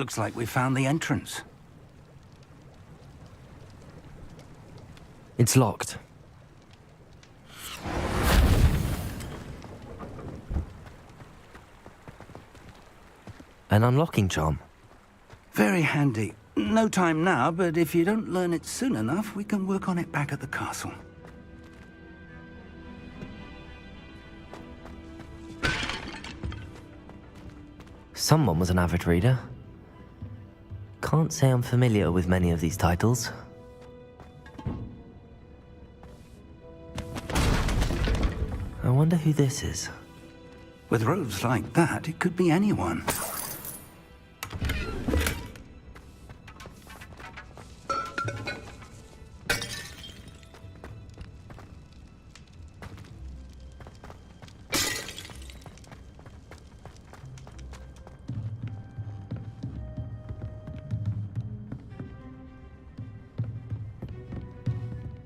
Looks like we found the entrance. It's locked. An unlocking charm. Very handy. No time now, but if you don't learn it soon enough, we can work on it back at the castle. Someone was an avid reader. Can't say I'm familiar with many of these titles. I wonder who this is. With robes like that, it could be anyone.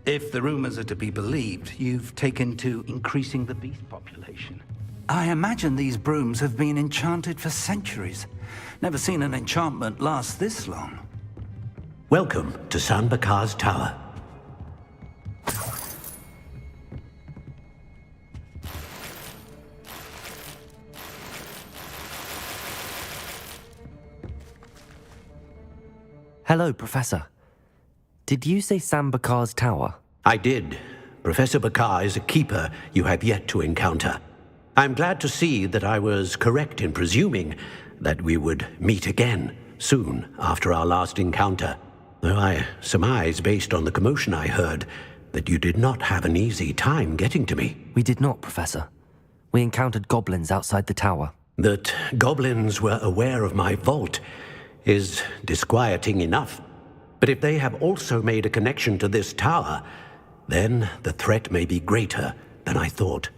If the rumors are to be believed, you've taken to increasing the beast population. I imagine these brooms have been enchanted for centuries. Never seen an enchantment last this long. Welcome to San Bakar's tower. Hello, Professor. Did you say San Bakar's tower? I did. Professor Bakar is a keeper you have yet to encounter. I'm glad to see that I was correct in presuming that we would meet again soon after our last encounter. Though I surmise, based on the commotion I heard, that you did not have an easy time getting to me. We did not, Professor. We encountered goblins outside the tower. That goblins were aware of my vault is disquieting enough. But if they have also made a connection to this tower, then the threat may be greater than I thought.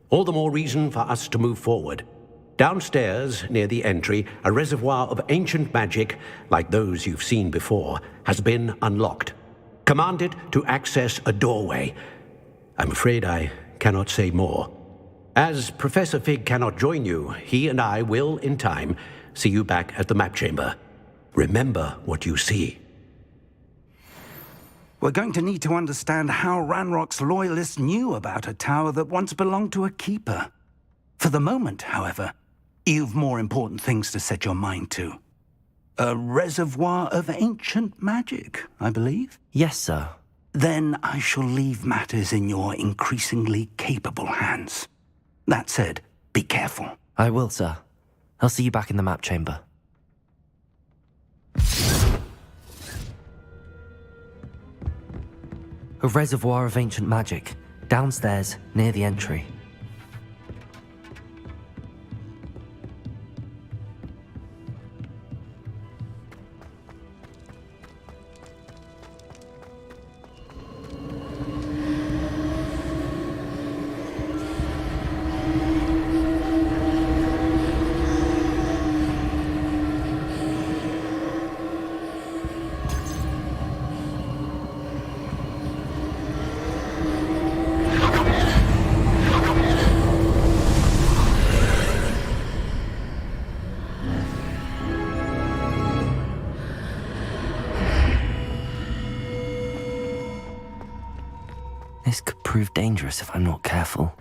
All the more reason for us to move forward. Downstairs, near the entry, a reservoir of ancient magic, like those you've seen before, has been unlocked. Command it to access a doorway. I'm afraid I cannot say more. As Professor Fig cannot join you, he and I will, in time, see you back at the map chamber. Remember what you see. We're going to need to understand how Ranrock's loyalists knew about a tower that once belonged to a keeper. For the moment, however, you've more important things to set your mind to. A reservoir of ancient magic, I believe? Yes, sir. Then I shall leave matters in your increasingly capable hands. That said, be careful. I will, sir. I'll see you back in the map chamber. A reservoir of ancient magic, downstairs, near the entry. This could prove dangerous if I'm not careful.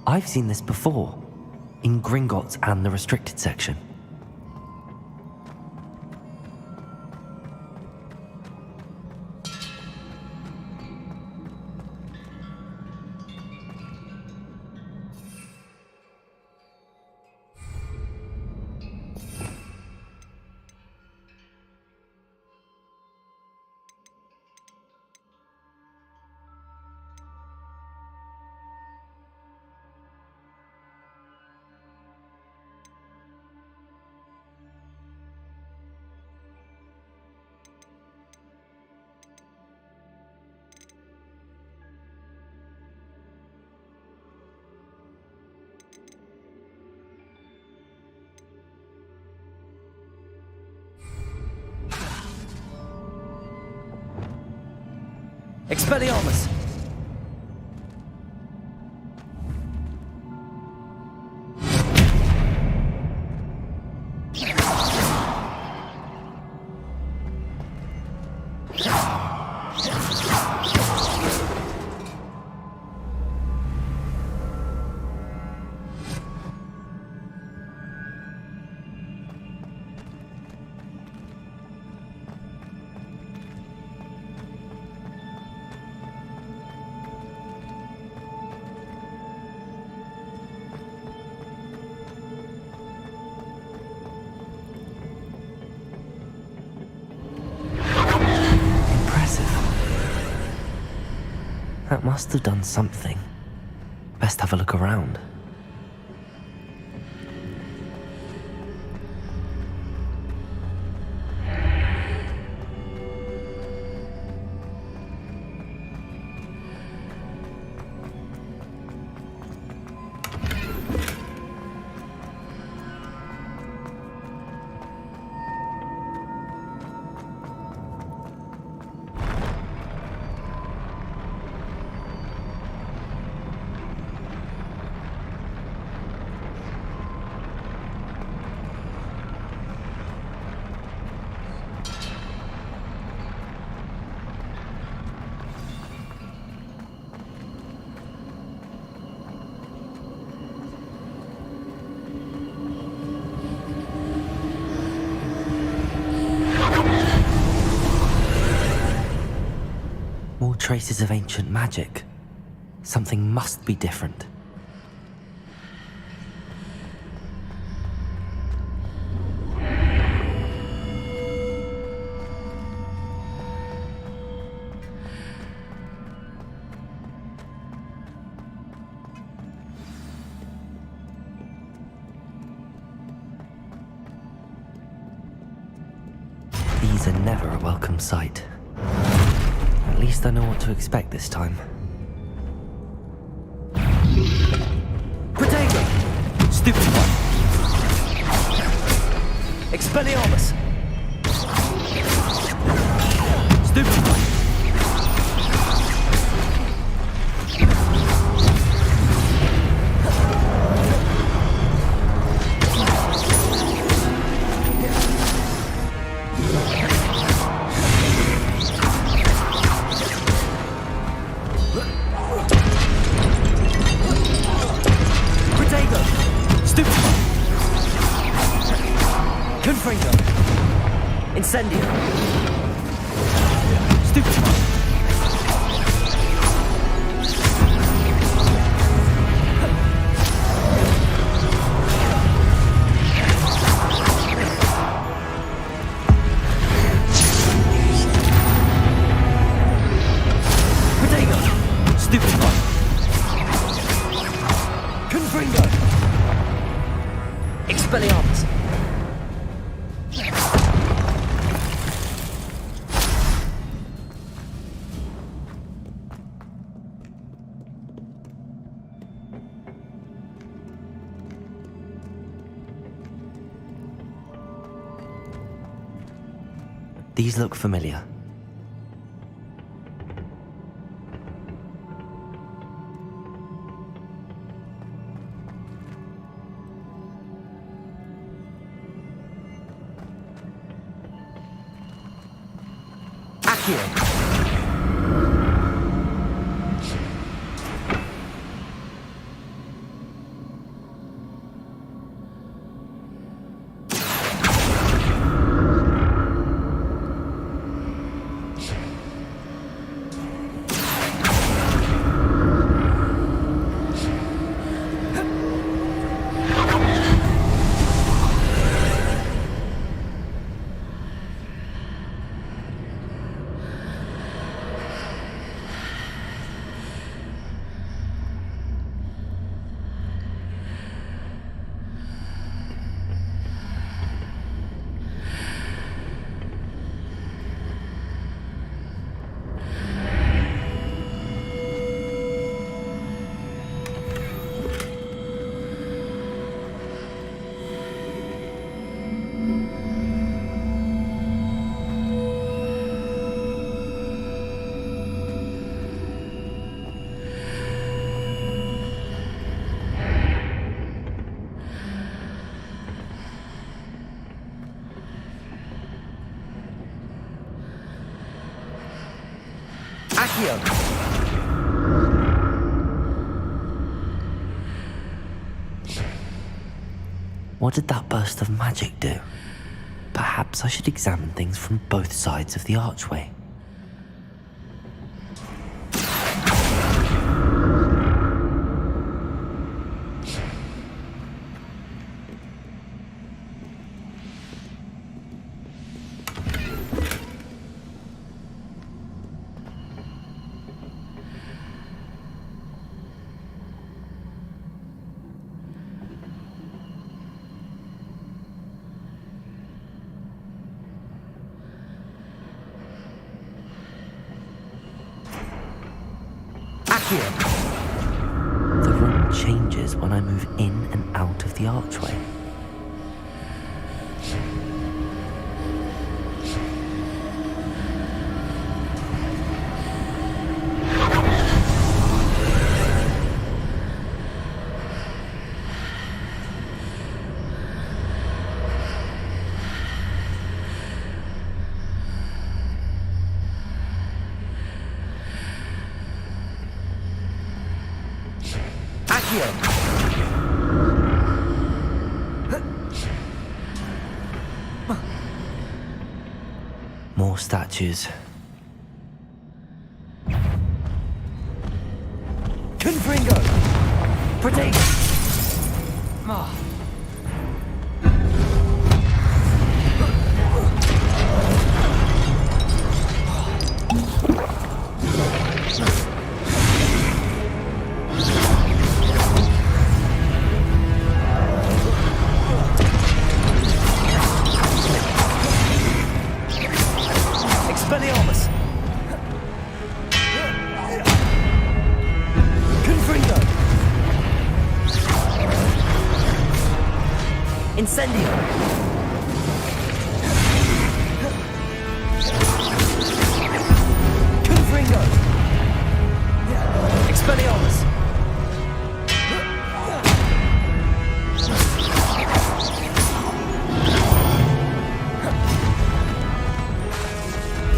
I've seen this before, in Gringotts and the restricted section. Expelliarmus! That must have done something. Best have a look around. More traces of ancient magic. Something must be different. These are never a welcome sight. At least I know what to expect this time. Protego! Stupid one! Expelliarmus! Stupid one! Incendio! Stupid! Protego! Stupid one! Confringo! Expelliarmus! These look familiar. Accio! What did that burst of magic do? Perhaps I should examine things from both sides of the archway. The room changes when I move in and out of the archway. More statues. Confringo! Protect! Incendio!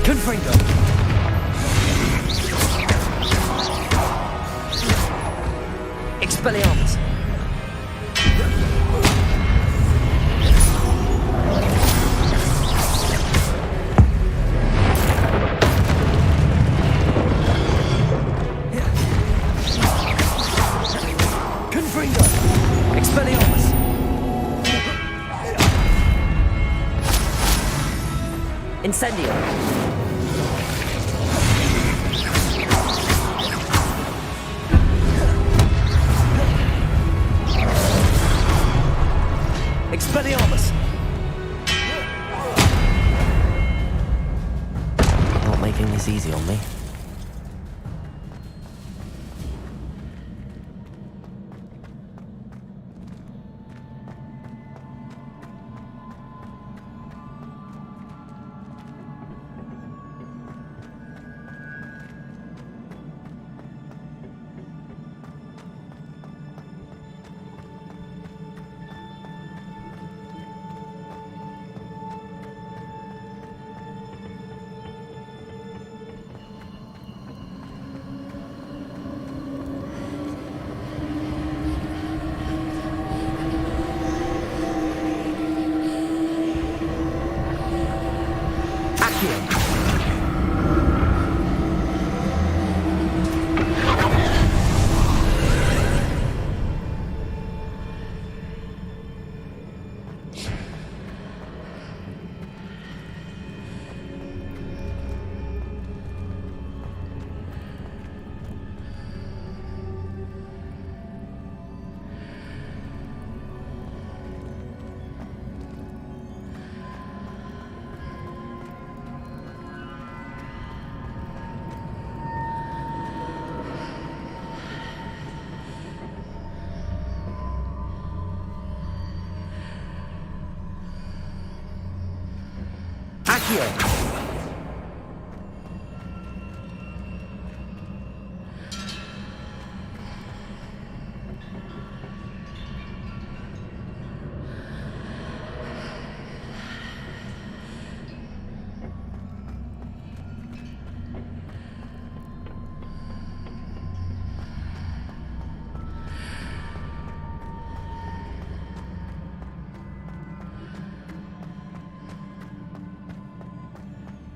Confringo! Expelliarmus! Confringo! Expelliarmus! Incendio! Expelliarmus! Not making this easy on me.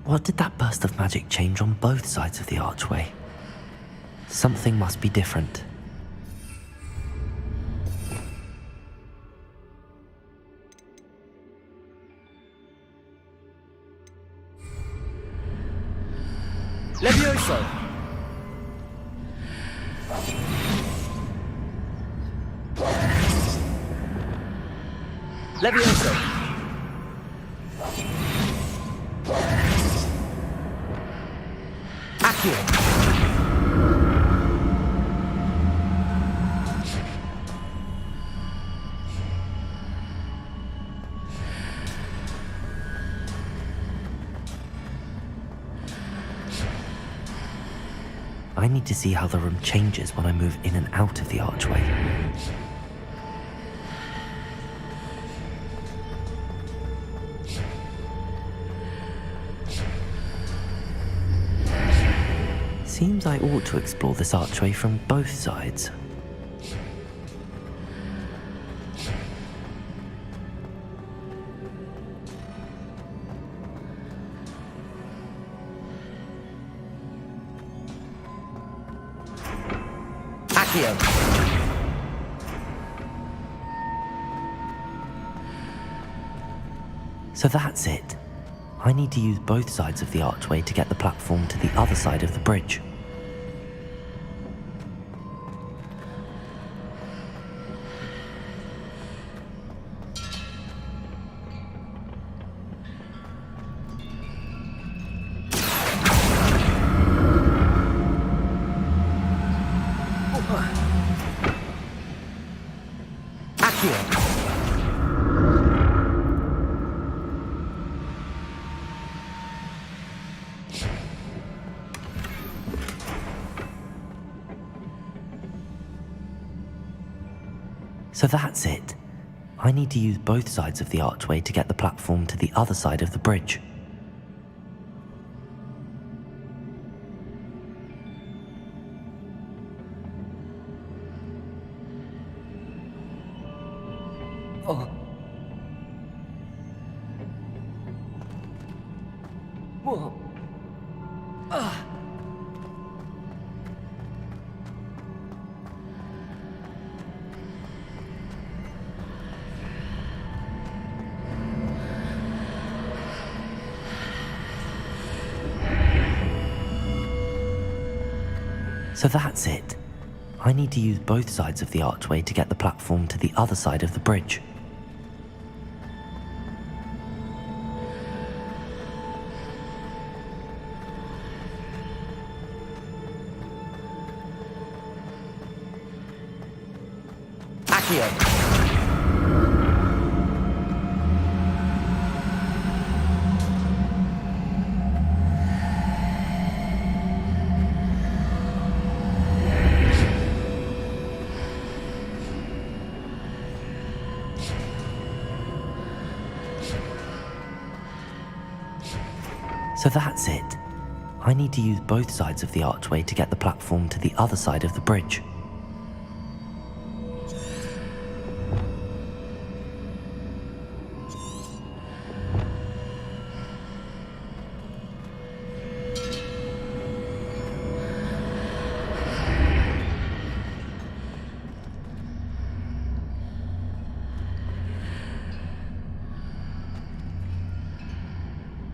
What did that burst of magic change on both sides of the archway? Something must be different. Levioso! Levioso! Accio! I need to see how the room changes when I move in and out of the archway. Seems I ought to explore this archway from both sides. So that's it. I need to use both sides of the archway to get the platform to the other side of the bridge. So that's it. I need to use both sides of the archway to get the platform to the other side of the bridge. Oh. Whoa. Ah. So that's it. I need to use both sides of the archway to get the platform to the other side of the bridge. Accio! So that's it. I need to use both sides of the archway to get the platform to the other side of the bridge.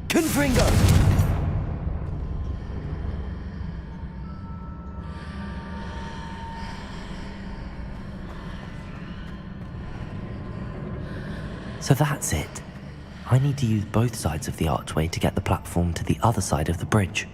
Confringo! So that's it. I need to use both sides of the archway to get the platform to the other side of the bridge.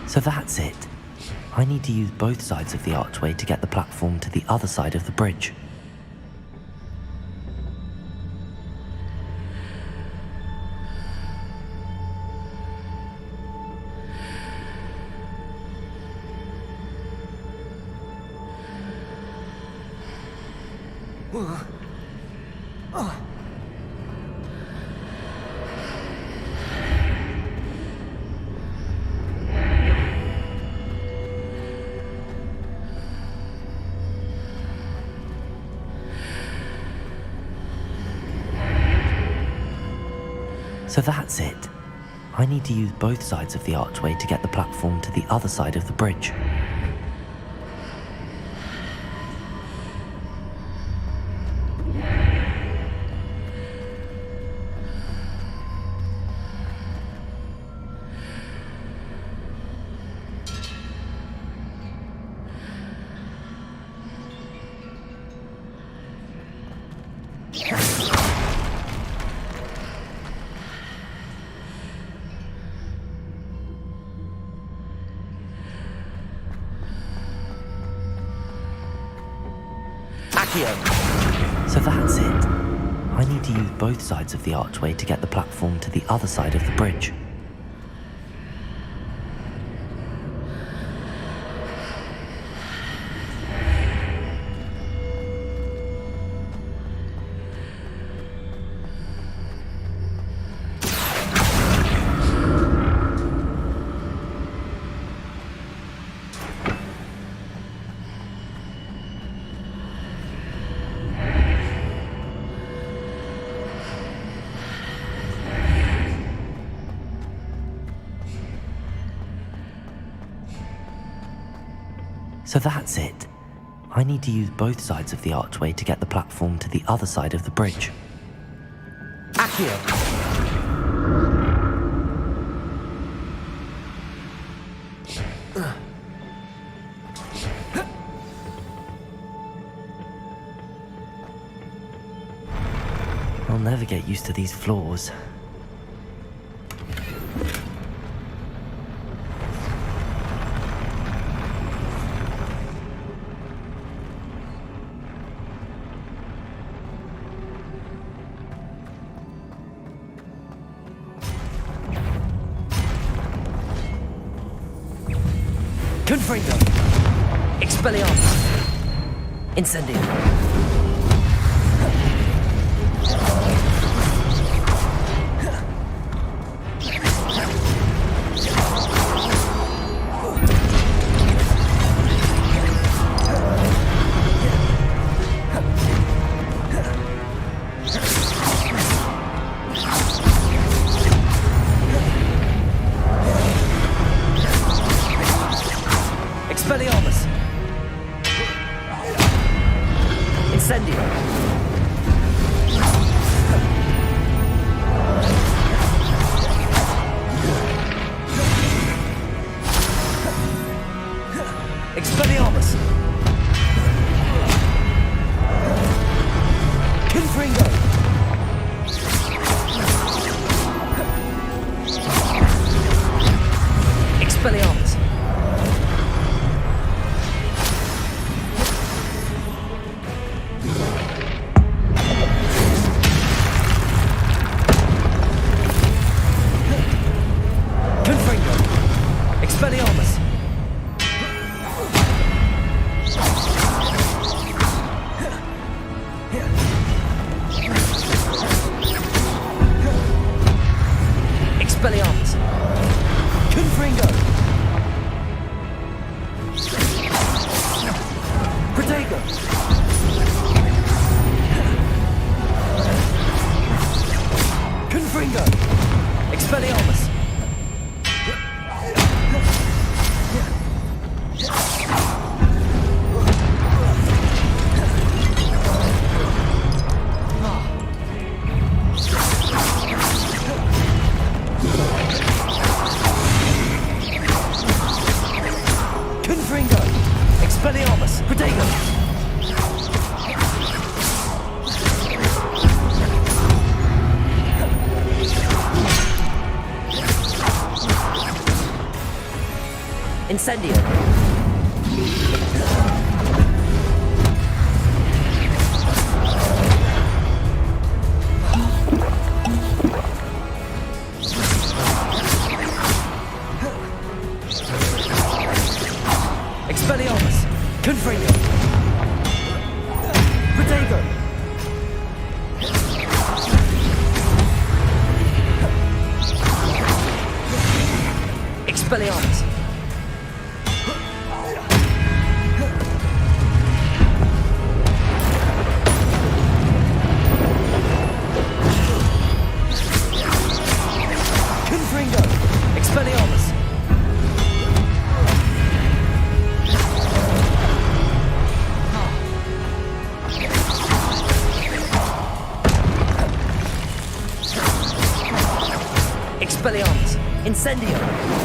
So that's it. I need to use both sides of the archway to get the platform to the other side of the bridge. So that's it. I need to use both sides of the archway to get the platform to the other side of the bridge. So that's it. I need to use both sides of the archway to get the platform to the other side of the bridge. So that's it. I need to use both sides of the archway to get the platform to the other side of the bridge. Accio. I'll never get used to these floors. Confringo. Expelliarmus. Incendio. Expelliarmus. Incendio. Expelliarmus. Confringo. Expelliarmus. Expelliarmus. Expelliarmus. Confringo. Protego. Confringo. Expelliarmus. Confringo. Expelliarmus. Protego. Incendio. Expelliarmus. Confringo. Protego. Expelliarmus! Incendio!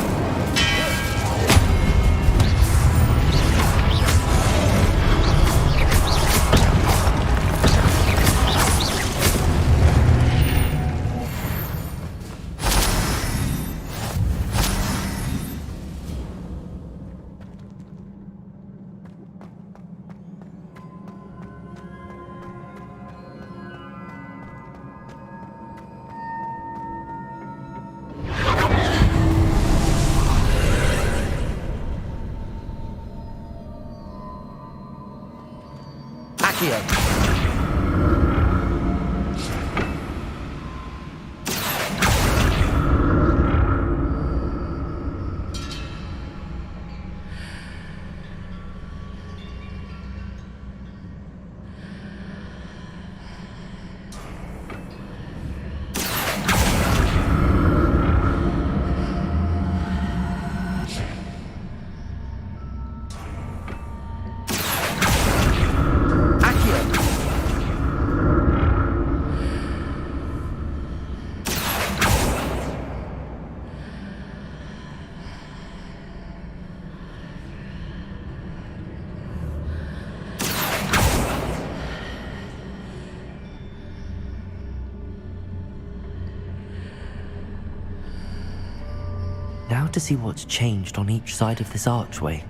Now to see what's changed on each side of this archway.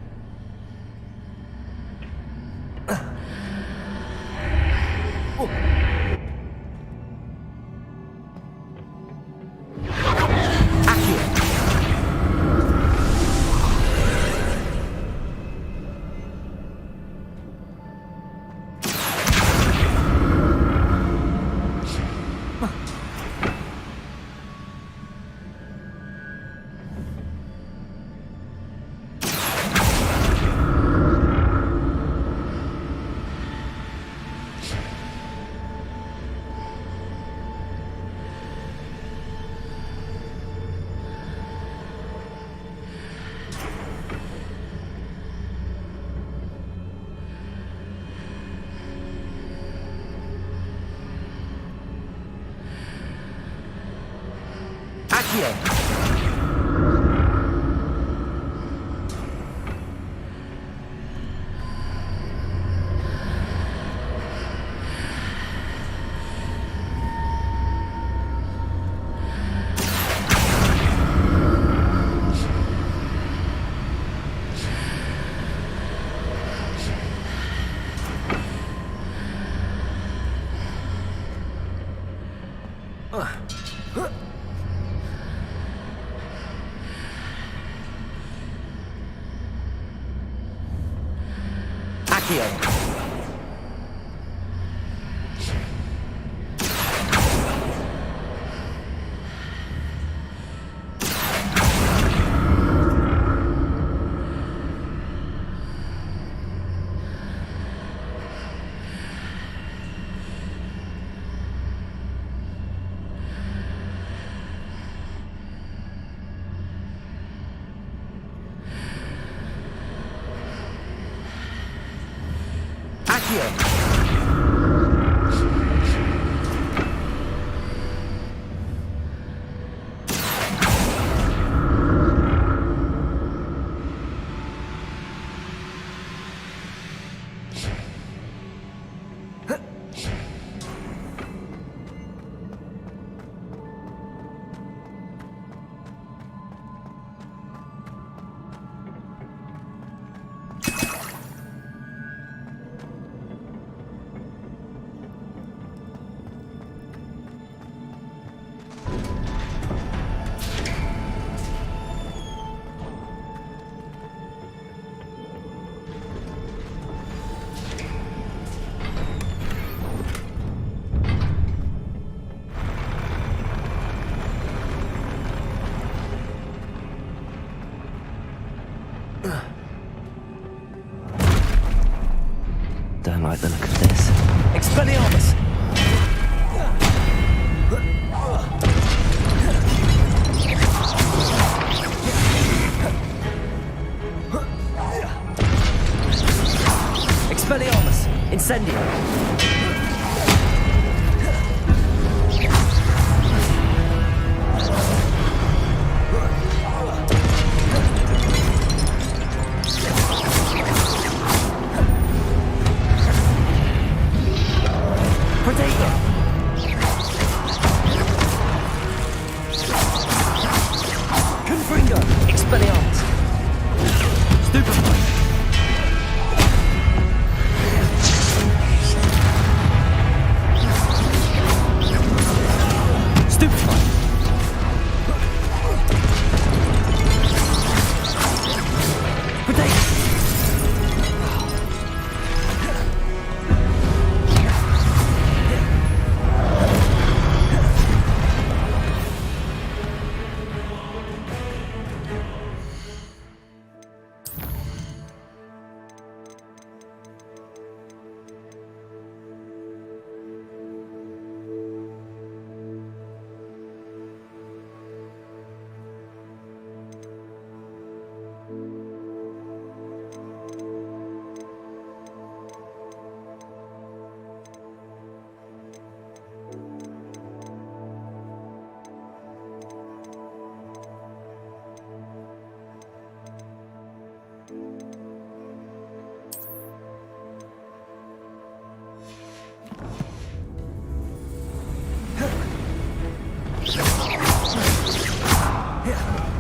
Don't like the look of this. Expelliarmus! Expelliarmus! Incendio! Protego! Confringo! Expelliarmus! Stupefy! Stupefy! Protego!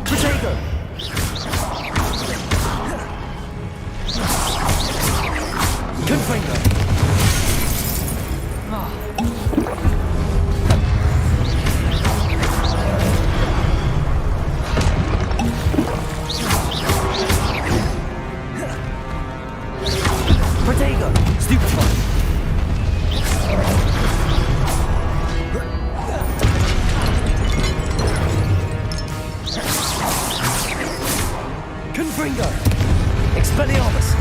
Protego! Confringo! Protego! Stupefy! Confringo! Expelliarmus!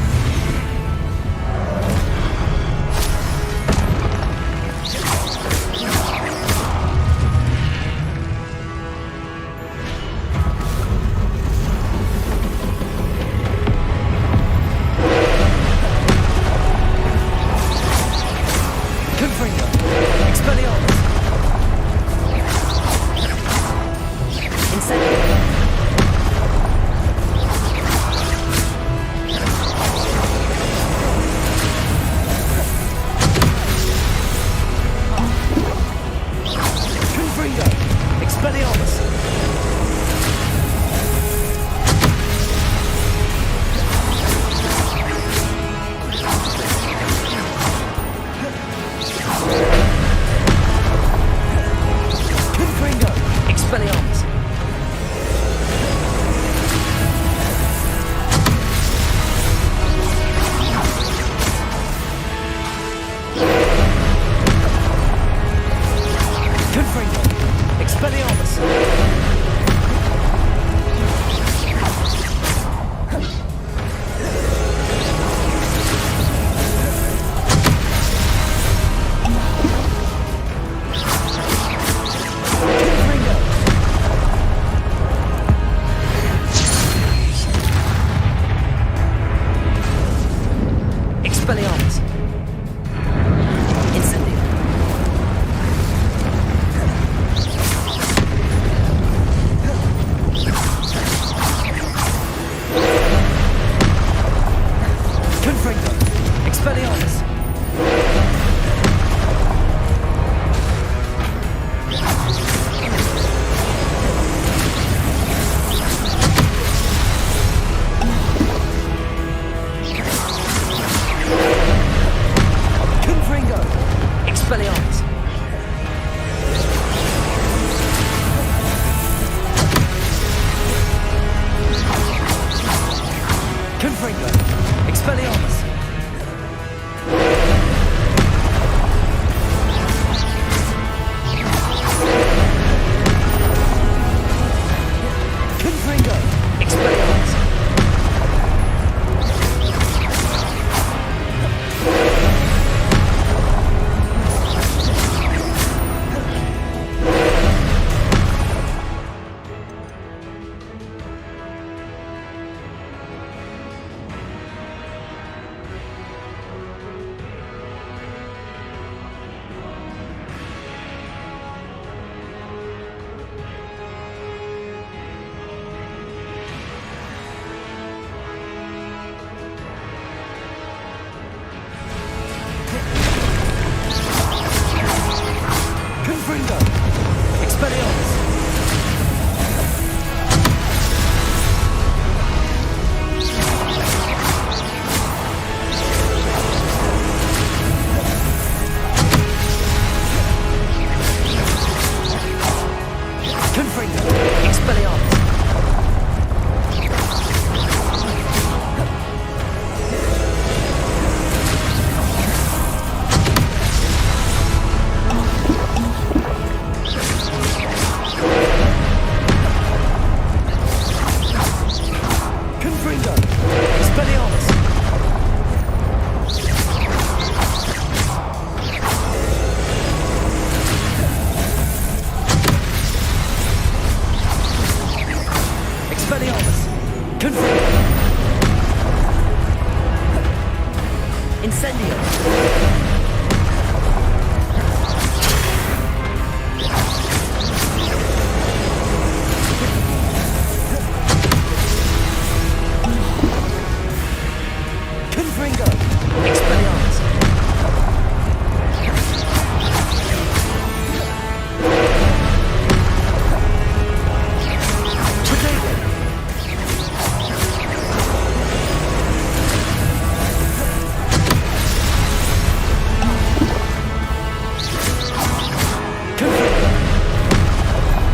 Confringo! Expelliarmus! Incendio! Confringo! Expelliarmus! Confringo! Expelliarmus! Confringo! Expelliarmus! Confringo! Expelliarmus! Incendio! Confringo! Expelliarmus! Confringo! Expelliarmus! Confringo! Expelliarmus! Confringo! Expelliarmus! Expelliarmus! Confringo! Expelliarmus! Confringo! Expelliarmus! Expelliarmus! Confringo! Incendio! Confringo! Expelliarmus! Potato! Confringo!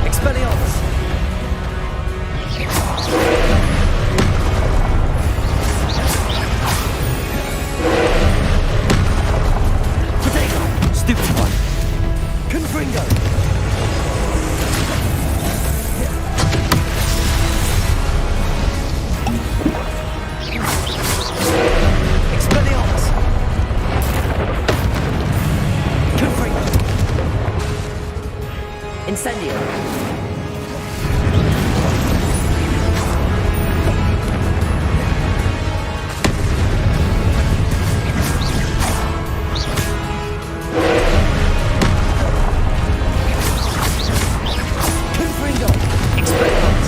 Expelliarmus! Potato! Stupid one! Confringo! Expelliarmus! Confringo! Incendio! Confringo! Expelliarmus!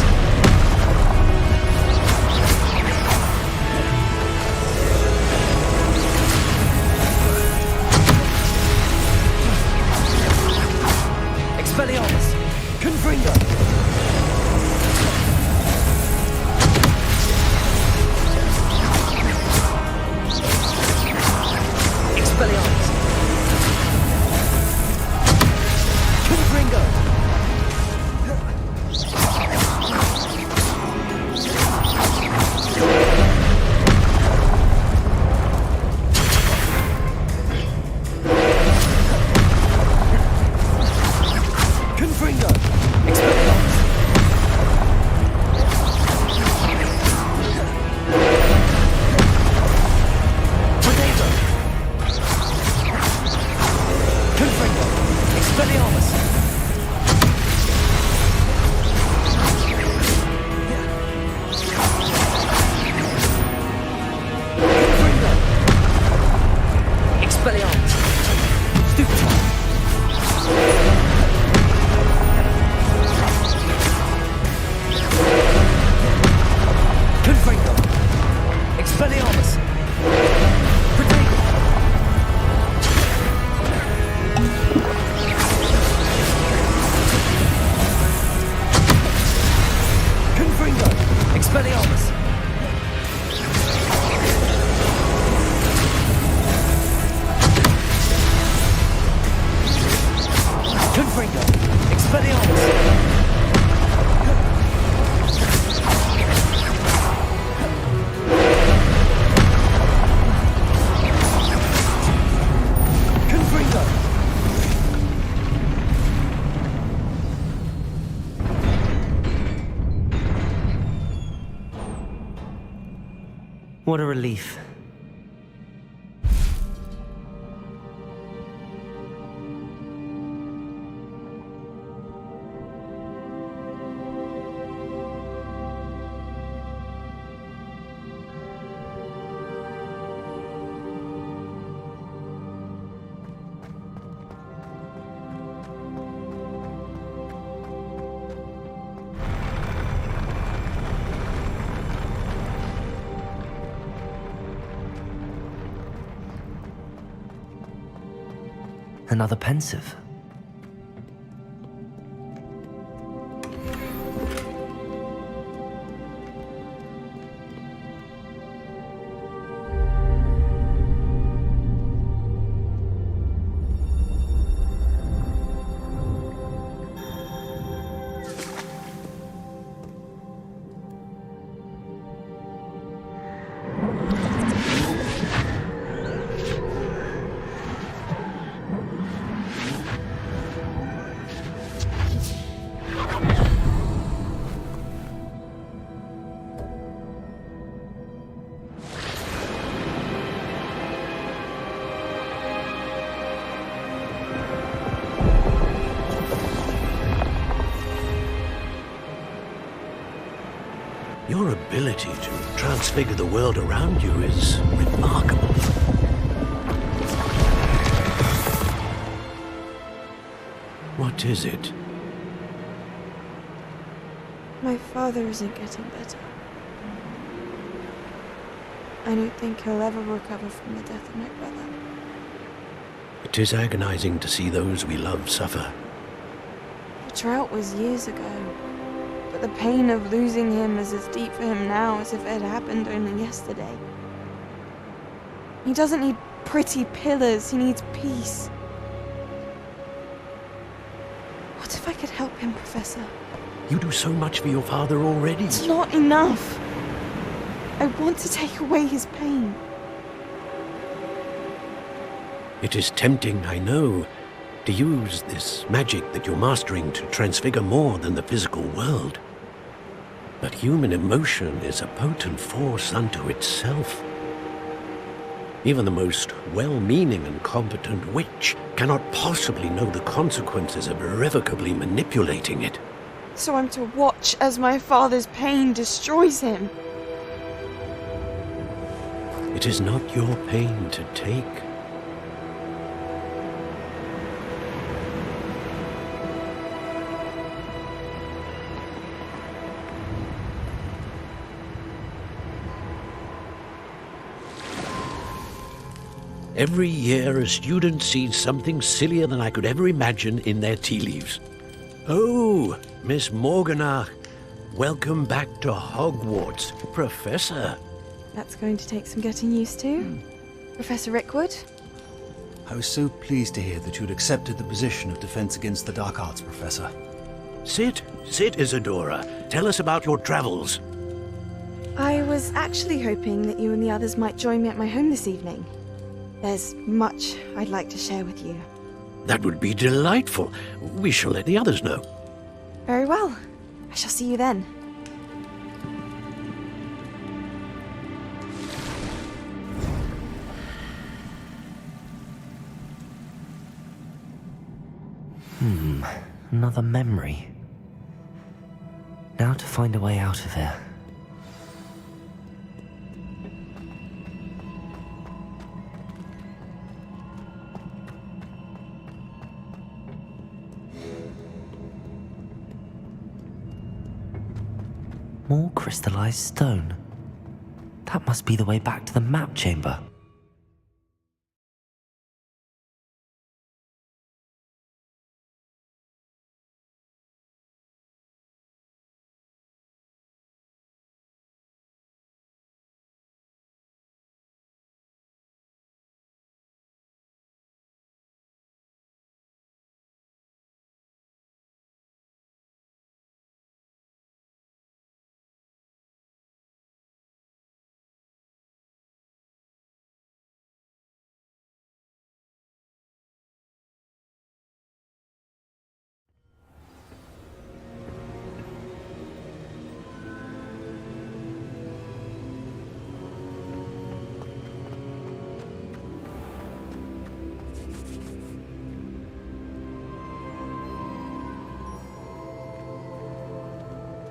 Expelliarmus! Confringo! Expelliarmus! Confringo! Confringo! Expelliarmus! Potato! Confringo! Expelliarmus! Confringo! Expelliarmus! Stupid one! Confringo! Expelliarmus! Potato! Confringo! Expelliarmus! Confringo! Expelliarmus! Confringo! What a relief. Another pensive. Your ability to transfigure the world around you is remarkable. What is it? My father isn't getting better. I don't think he'll ever recover from the death of my brother. It is agonizing to see those we love suffer. The drought was years ago, but the pain of losing him is as deep for him now as if it had happened only yesterday. He doesn't need pretty pillars, he needs peace. What if I could help him, Professor? You do so much for your father already. It's not enough. I want to take away his pain. It is tempting, I know, to use this magic that you're mastering to transfigure more than the physical world. But human emotion is a potent force unto itself. Even the most well-meaning and competent witch cannot possibly know the consequences of irrevocably manipulating it. So I'm to watch as my father's pain destroys him. It is not your pain to take. Every year, a student sees something sillier than I could ever imagine in their tea leaves. Oh, Miss Morganach, welcome back to Hogwarts, Professor. That's going to take some getting used to. Professor Rickwood? I was so pleased to hear that you'd accepted the position of Defense Against the Dark Arts, Professor. Sit, Isadora. Tell us about your travels. I was actually hoping that you and the others might join me at my home this evening. There's much I'd like to share with you. That would be delightful. We shall let the others know. Very well. I shall see you then. Another memory. Now to find a way out of here. More crystallized stone. That must be the way back to the map chamber.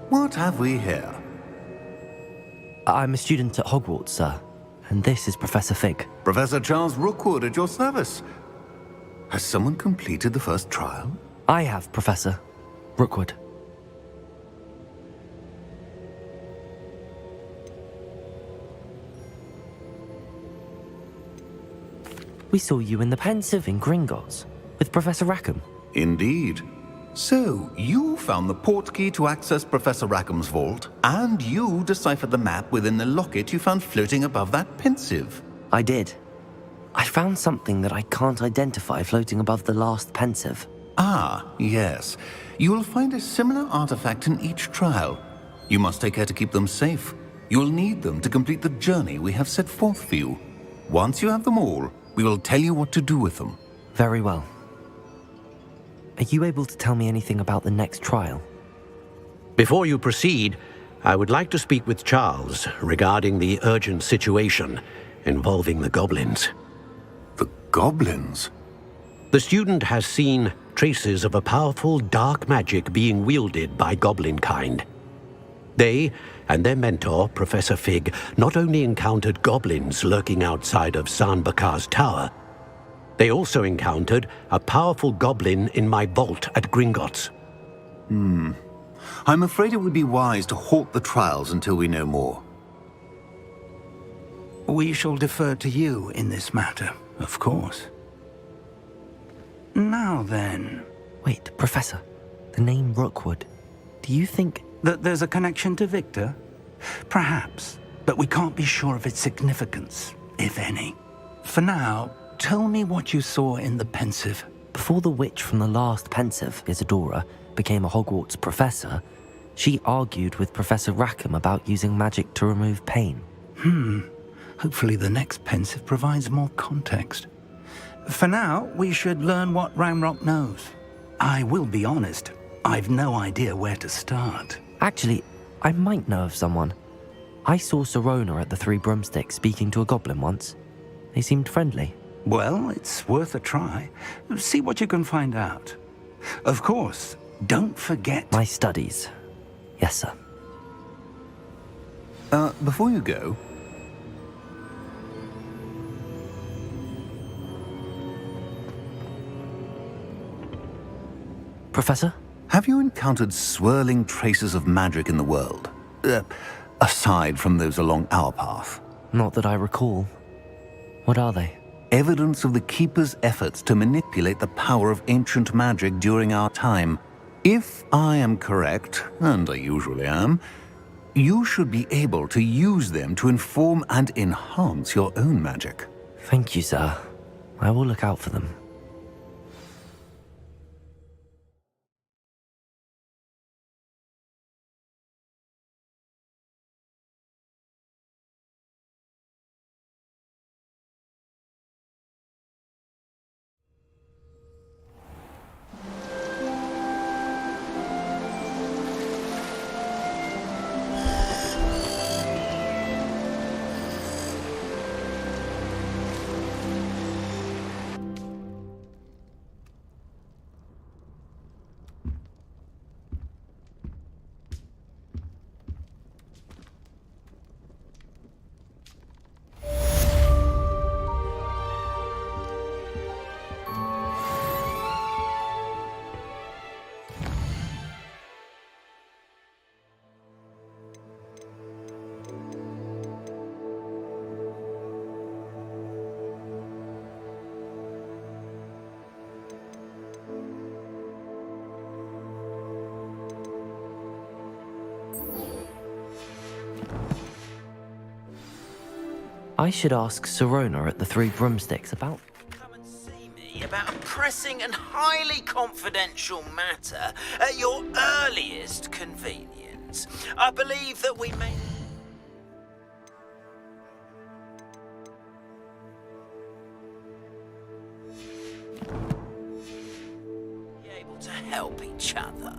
What have we here? I'm a student at Hogwarts, sir. And this is Professor Fig. Professor Charles Rookwood at your service. Has someone completed the first trial? I have, Professor Rookwood. We saw you in the Pensive in Gringotts with Professor Rackham. Indeed. So, you found the portkey to access Professor Rackham's vault, and you deciphered the map within the locket you found floating above that Pensive. I did. I found something that I can't identify floating above the last Pensive. Ah, yes. You will find a similar artifact in each trial. You must take care to keep them safe. You will need them to complete the journey we have set forth for you. Once you have them all, we will tell you what to do with them. Very well. Are you able to tell me anything about the next trial? Before you proceed, I would like to speak with Charles regarding the urgent situation involving the goblins. The goblins? The student has seen traces of a powerful dark magic being wielded by goblin kind. They and their mentor, Professor Fig, not only encountered goblins lurking outside of San Bakar's tower, they also encountered a powerful goblin in my vault at Gringotts. I'm afraid it would be wise to halt the trials until we know more. We shall defer to you in this matter, of course. Now then, Wait, Professor. The name Rookwood. Do you think... that there's a connection to Victor? Perhaps, but we can't be sure of its significance, if any. For now, tell me what you saw in the pensive. Before the witch from the last pensive, Isadora, became a Hogwarts professor, she argued with Professor Rackham about using magic to remove pain. Hopefully the next pensive provides more context. For now, we should learn what Ranrock knows. I will be honest, I've no idea where to start. Actually, I might know of someone. I saw Sirona at the Three Broomsticks speaking to a goblin once. They seemed friendly. Well, it's worth a try. See what you can find out. Of course, don't forget... My studies. Yes, sir. Before you go... Professor? Have you encountered swirling traces of magic in the world? Aside from those along our path? Not that I recall. What are they? Evidence of the Keeper's efforts to manipulate the power of ancient magic during our time. If I am correct, and I usually am, you should be able to use them to inform and enhance your own magic. Thank you, sir. I will look out for them. I should ask Sirona at the Three Broomsticks about... Come and see me about a pressing and highly confidential matter at your earliest convenience. I believe that we may... be able to help each other.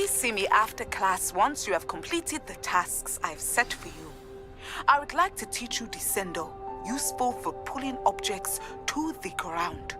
See me after class once you have completed the tasks I've set for you. I would like to teach you Descendo, useful for pulling objects to the ground.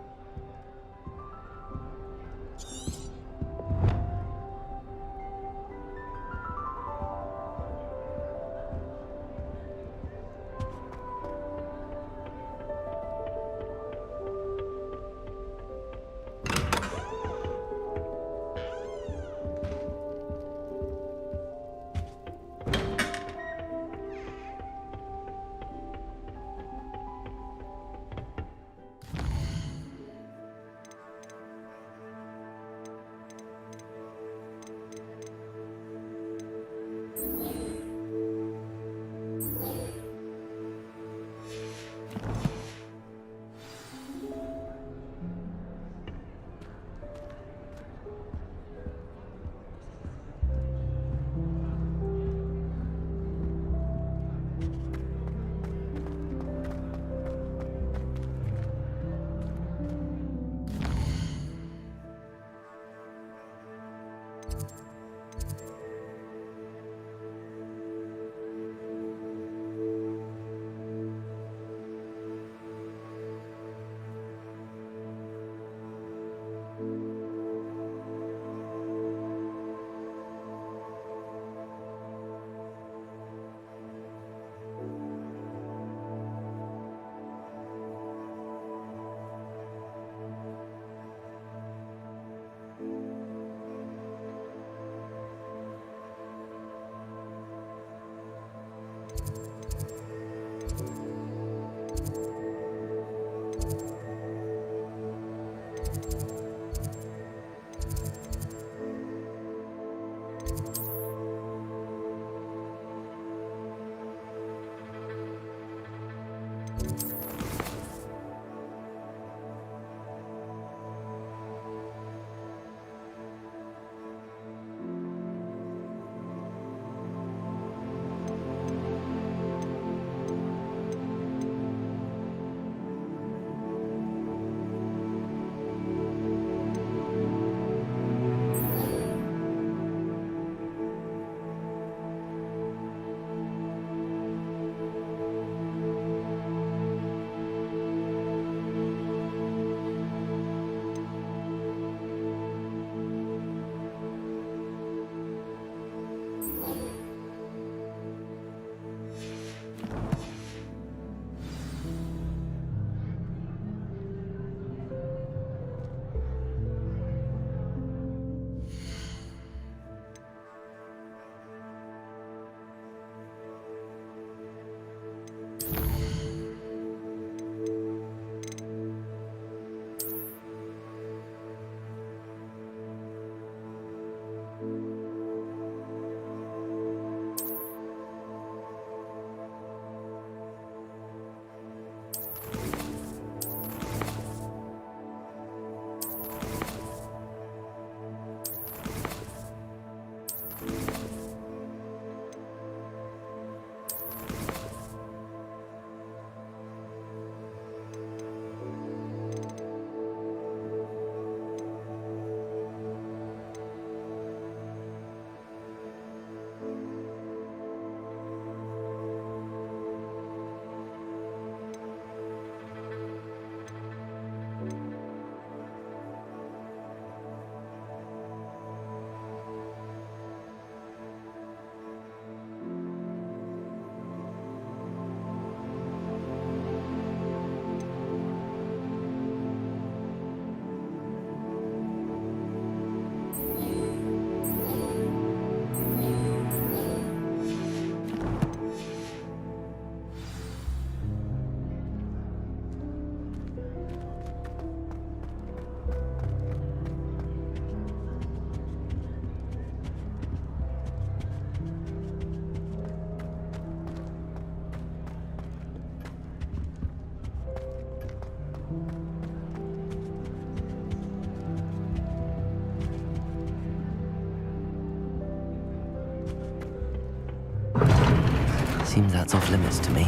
Seems that's off limits to me.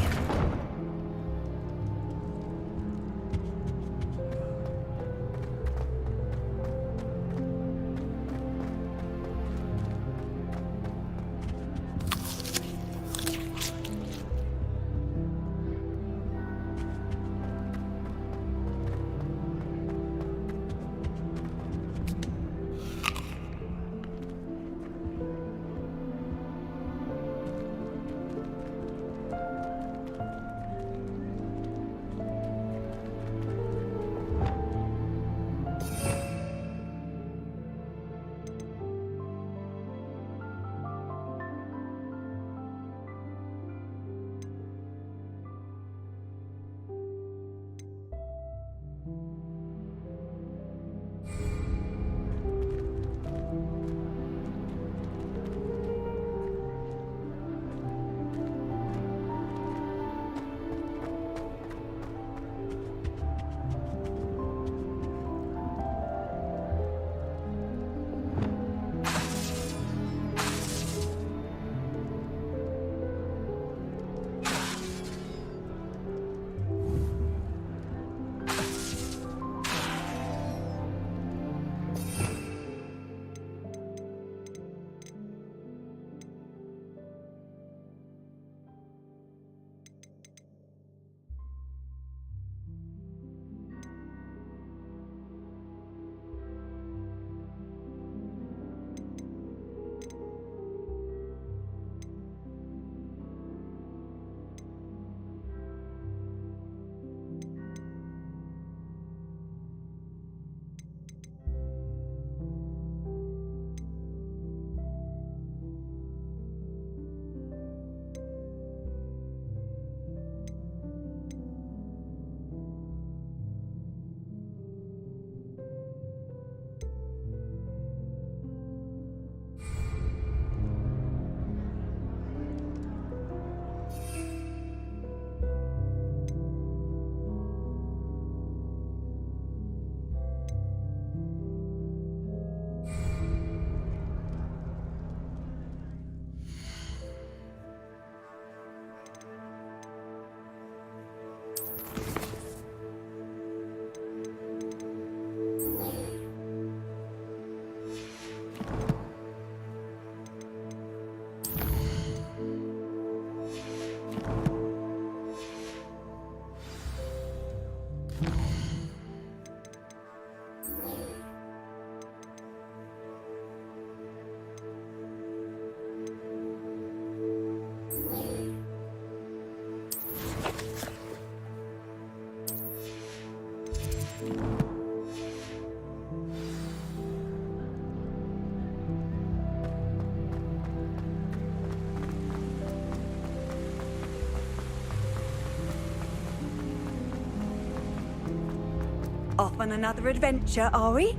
Off on another adventure, are we?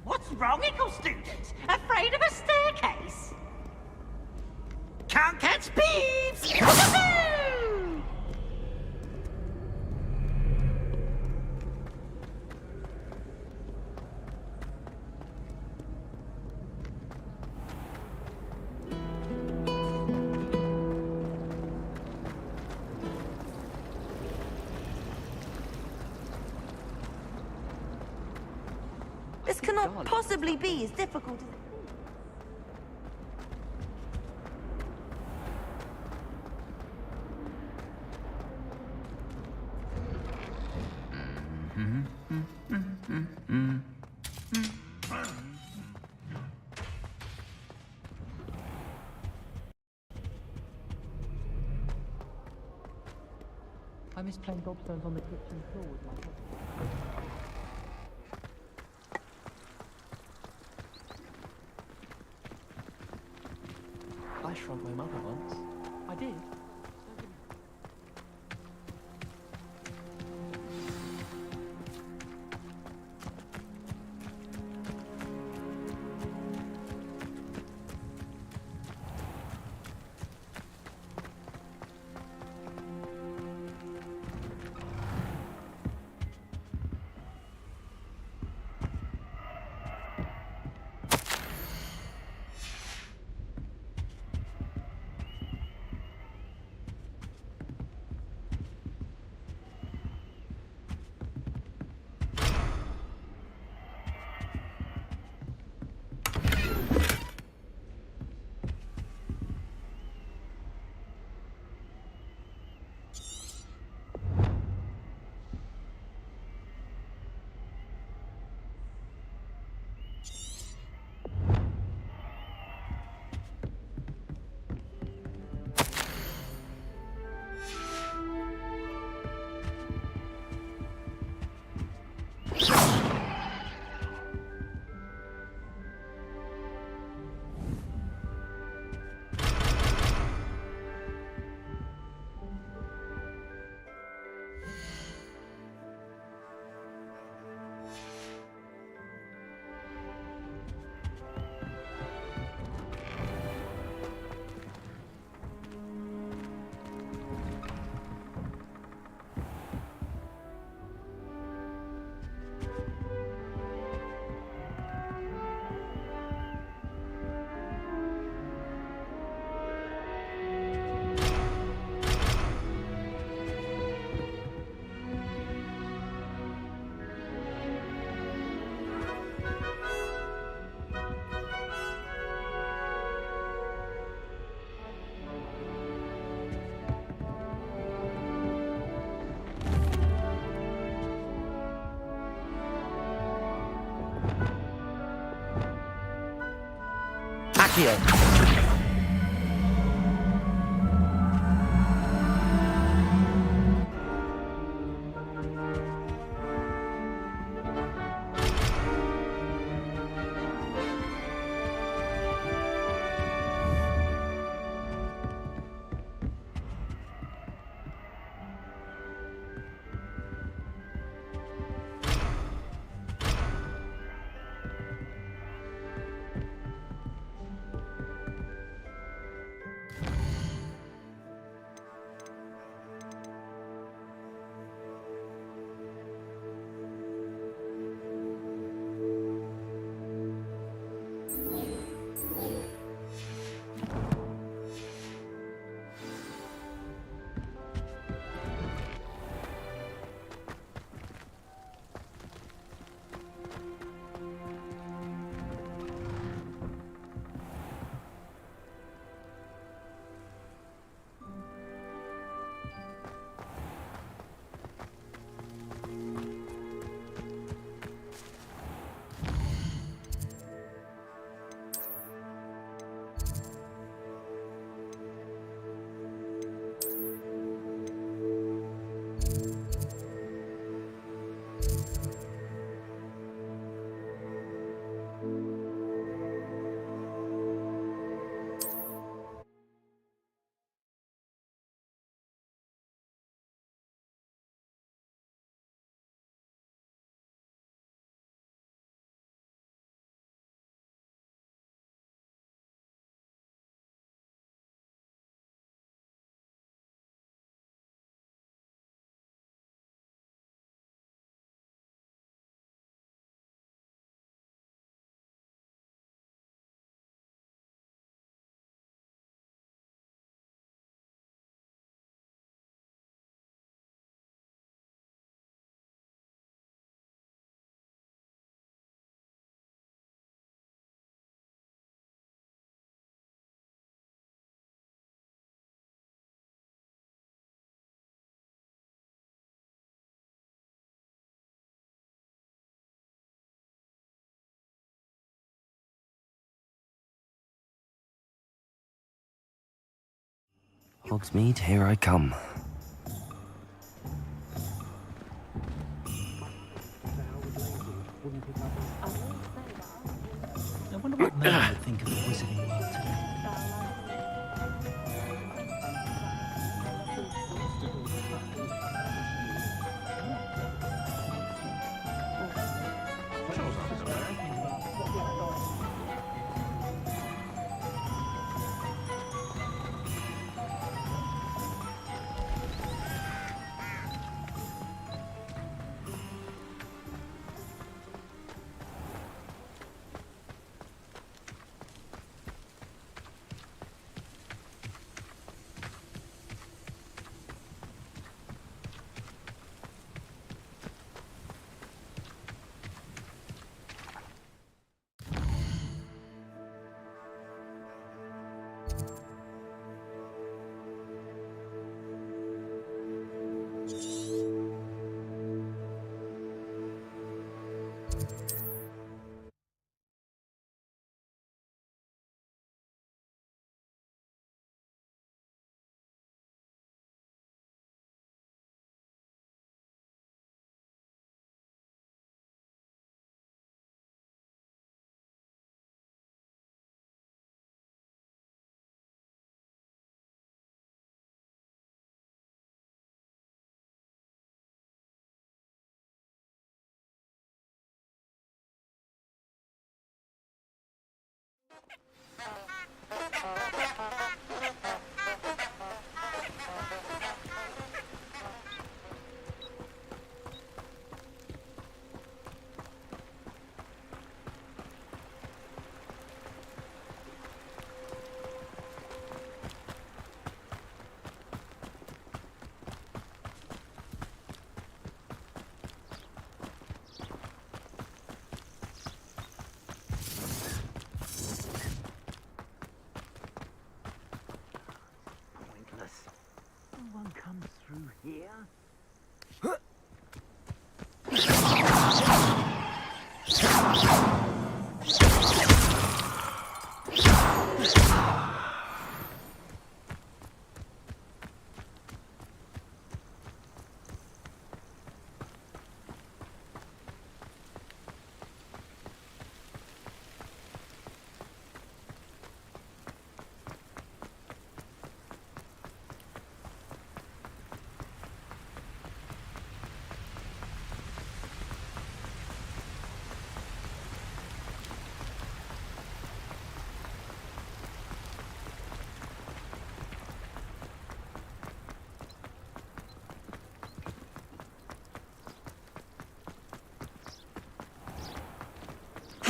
What's wrong, Eagle students? Afraid of a staircase? Can't catch beeps! This cannot possibly be as difficult as... I miss playing gobstones on the kitchen floor with my cousin. I shrunk my mother once. I did. here. Hogsmeade, here I come. I wonder what Mel would think of the wizarding world today.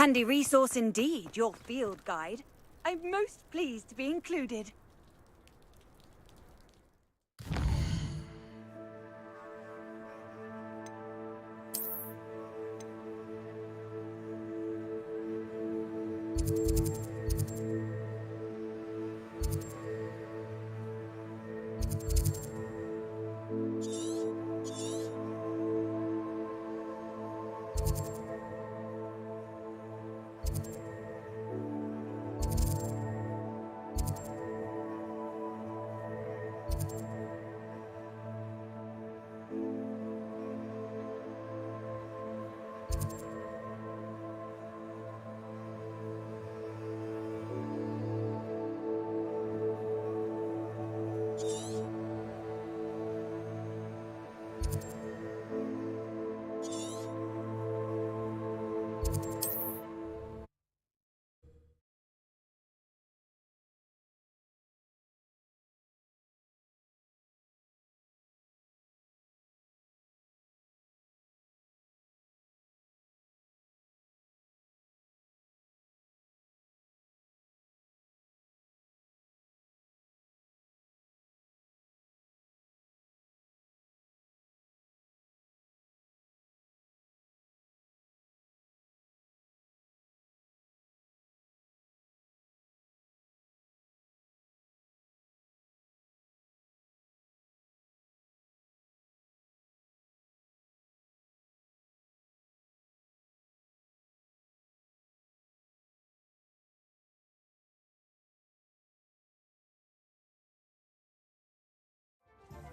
Handy resource indeed, your field guide. I'm most pleased to be included.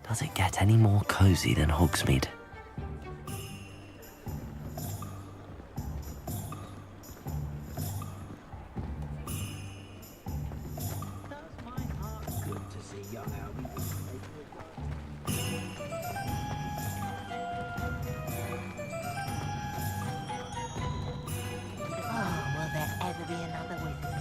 Does it get any more cozy than Hogsmeade? Oh, will there ever be another wizard?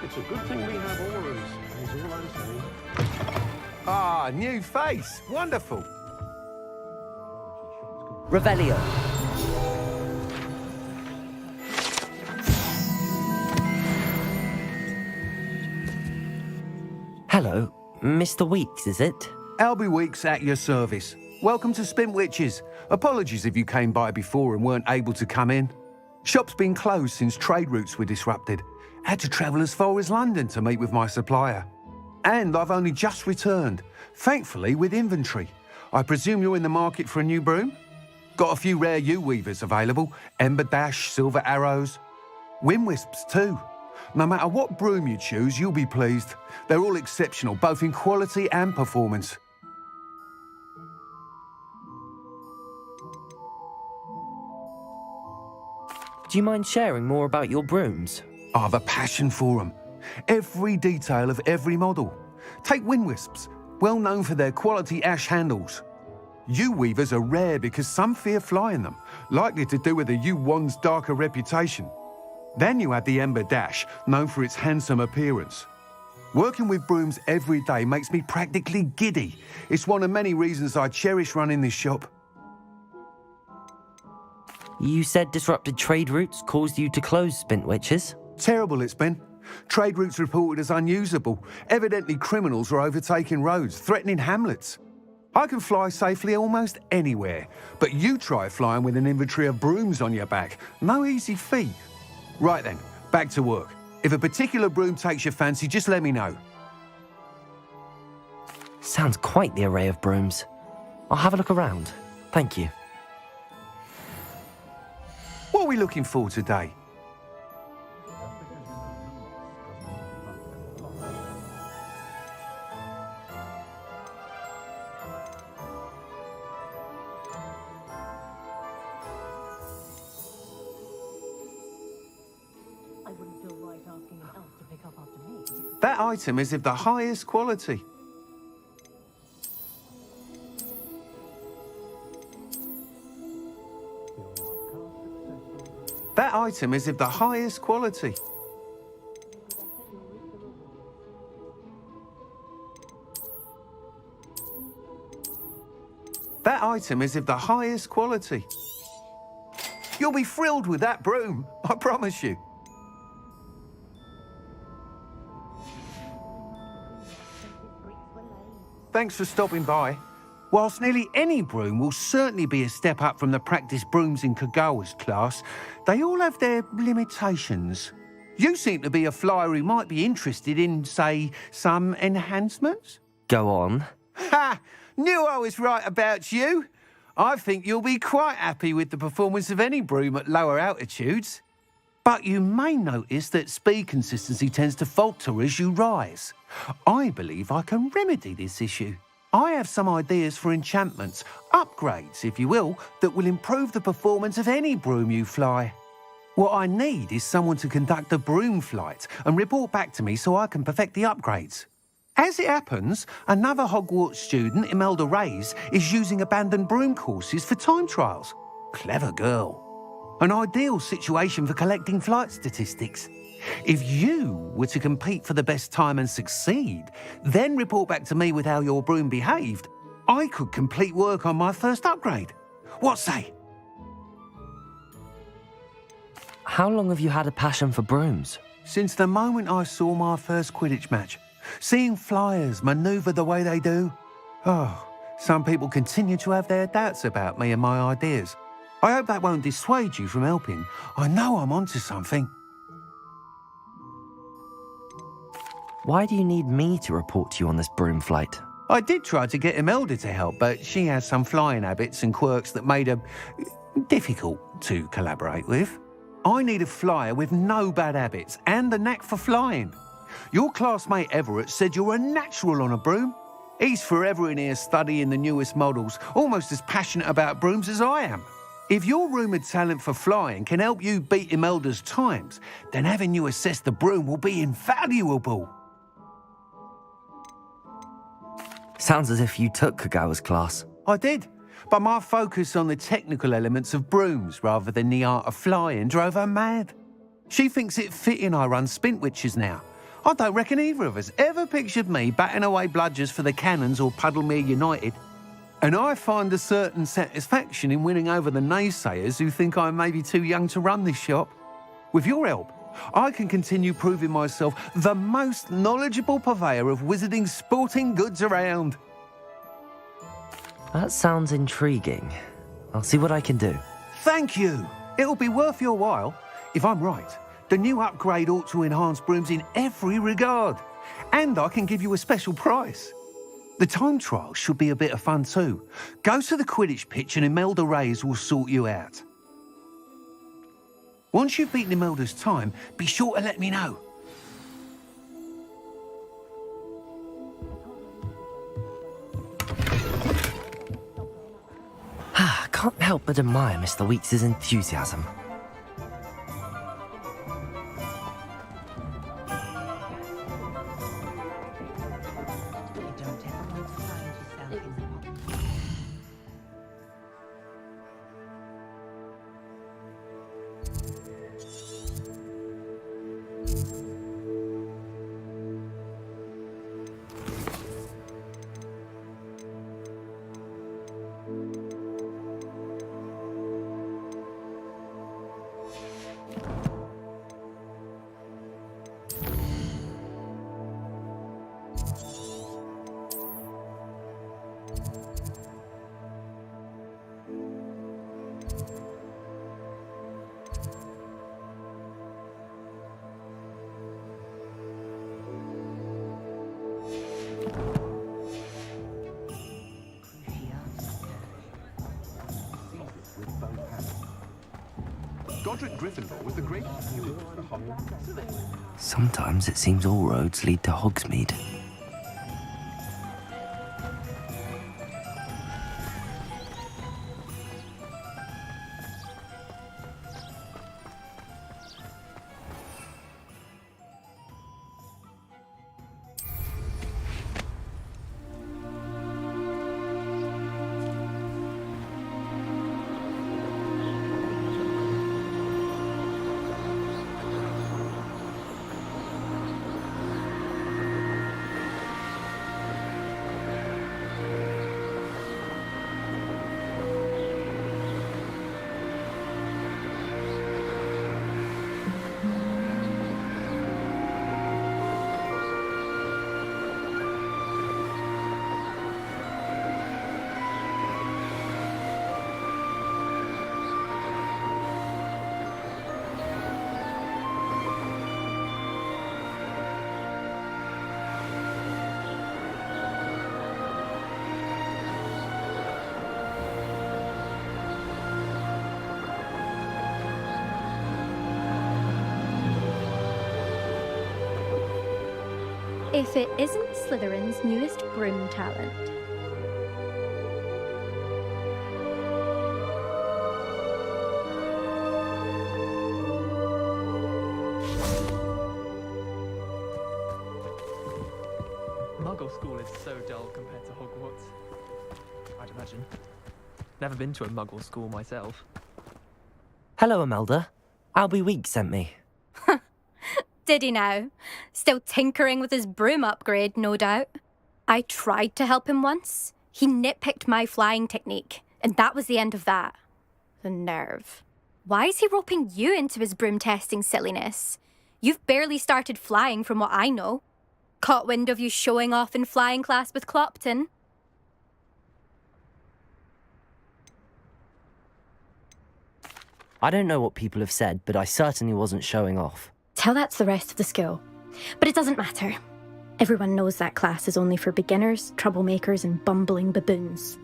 It's a good thing we have auras, is all I'm saying. Ah, new face. Wonderful. Revelio. Hello, Mr. Weeks, is it? Albie Weeks at your service. Welcome to Spin Witches. Apologies if you came by before and weren't able to come in. Shop's been closed since trade routes were disrupted. Had to travel as far as London to meet with my supplier. And I've only just returned, thankfully with inventory. I presume you're in the market for a new broom? Got a few rare U-weavers available, Ember Dash, Silver Arrows. Wind Wisps too. No matter what broom you choose, you'll be pleased. They're all exceptional, both in quality and performance. Do you mind sharing more about your brooms? I have a passion for them. Every detail of every model. Take Wind Wisps, well known for their quality ash handles. U-weavers are rare because some fear flying them, likely to do with the U-wand's darker reputation. Then you have the Ember Dash, known for its handsome appearance. Working with brooms every day makes me practically giddy. It's one of many reasons I cherish running this shop. You said disrupted trade routes caused you to close Spintwitches? Terrible it's been. Trade routes reported as unusable. Evidently criminals are overtaking roads, threatening hamlets. I can fly safely almost anywhere, but you try flying with an inventory of brooms on your back. No easy feat. Right then, back to work. If a particular broom takes your fancy, just let me know. Sounds quite the array of brooms. I'll have a look around. Thank you. What are we looking for today? That item is of the highest quality. That item is of the highest quality. That item is of the highest quality. You'll be thrilled with that broom, I promise you. Thanks for stopping by. Whilst nearly any broom will certainly be a step up from the practice brooms in Kagawa's class, they all have their limitations. You seem to be a flyer who might be interested in, say, some enhancements? Go on. Ha! Knew I was right about you. I think you'll be quite happy with the performance of any broom at lower altitudes. But you may notice that speed consistency tends to falter as you rise. I believe I can remedy this issue. I have some ideas for enchantments, upgrades, if you will, that will improve the performance of any broom you fly. What I need is someone to conduct a broom flight and report back to me so I can perfect the upgrades. As it happens, another Hogwarts student, Imelda Ryzen, is using abandoned broom courses for time trials. Clever girl. An ideal situation for collecting flight statistics. If you were to compete for the best time and succeed, then report back to me with how your broom behaved, I could complete work on my first upgrade. What say? How long have you had a passion for brooms? Since the moment I saw my first Quidditch match. Seeing flyers manoeuvre the way they do. Oh, some people continue to have their doubts about me and my ideas. I hope that won't dissuade you from helping. I know I'm onto something. Why do you need me to report to you on this broom flight? I did try to get Imelda to help, but she has some flying habits and quirks that made her difficult to collaborate with. I need a flyer with no bad habits and a knack for flying. Your classmate Everett said you're a natural on a broom. He's forever in here studying the newest models, almost as passionate about brooms as I am. If your rumoured talent for flying can help you beat Imelda's times, then having you assess the broom will be invaluable. Sounds as if you took Kagawa's class. I did, but my focus on the technical elements of brooms rather than the art of flying drove her mad. She thinks it fitting I run Spintwitches now. I don't reckon either of us ever pictured me batting away bludgers for the Cannons or Puddlemere United. And I find a certain satisfaction in winning over the naysayers who think I may be too young to run this shop. With your help, I can continue proving myself the most knowledgeable purveyor of wizarding sporting goods around. That sounds intriguing. I'll see what I can do. Thank you. It'll be worth your while. If I'm right, the new upgrade ought to enhance brooms in every regard. And I can give you a special price. The time trial should be a bit of fun too. Go to the Quidditch pitch and Imelda Ryzen will sort you out. Once you've beaten Imelda's time, be sure to let me know. Can't help but admire Mr. Weeks' enthusiasm. Godric Gryffindor was the great... Sometimes it seems all roads lead to Hogsmeade. If it isn't Slytherin's newest broom talent. Muggle school is so dull compared to Hogwarts. I'd imagine. Never been to a Muggle school myself. Hello, Imelda. Albie Week sent me. Did he now? Still tinkering with his broom upgrade, no doubt. I tried to help him once. He nitpicked my flying technique, and that was the end of that. The nerve. Why is he roping you into his broom testing silliness? You've barely started flying from what I know. Caught wind of you showing off in flying class with Clopton. I don't know what people have said, but I certainly wasn't showing off. Tell that to the rest of the school. But it doesn't matter. Everyone knows that class is only for beginners, troublemakers, and bumbling baboons.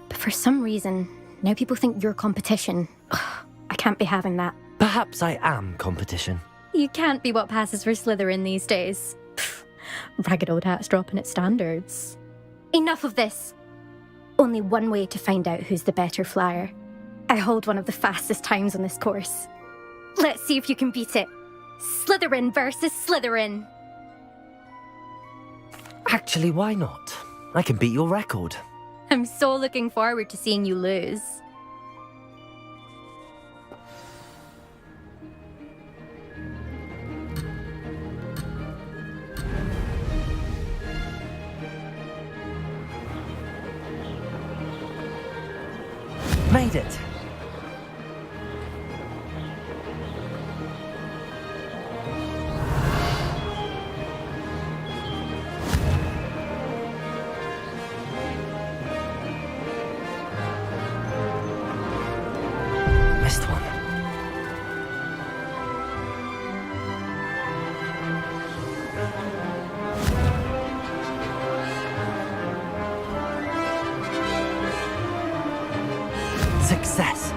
But for some reason, now people think you're competition. Ugh, I can't be having that. Perhaps I am competition. You can't be what passes for Slytherin these days. Pfft, ragged old hat's dropping its standards. Enough of this. Only one way to find out who's the better flyer. I hold one of the fastest times on this course. Let's see if you can beat it. Slytherin versus Slytherin. Actually, why not? I can beat your record. I'm so looking forward to seeing you lose. Made it! Missed one. Success.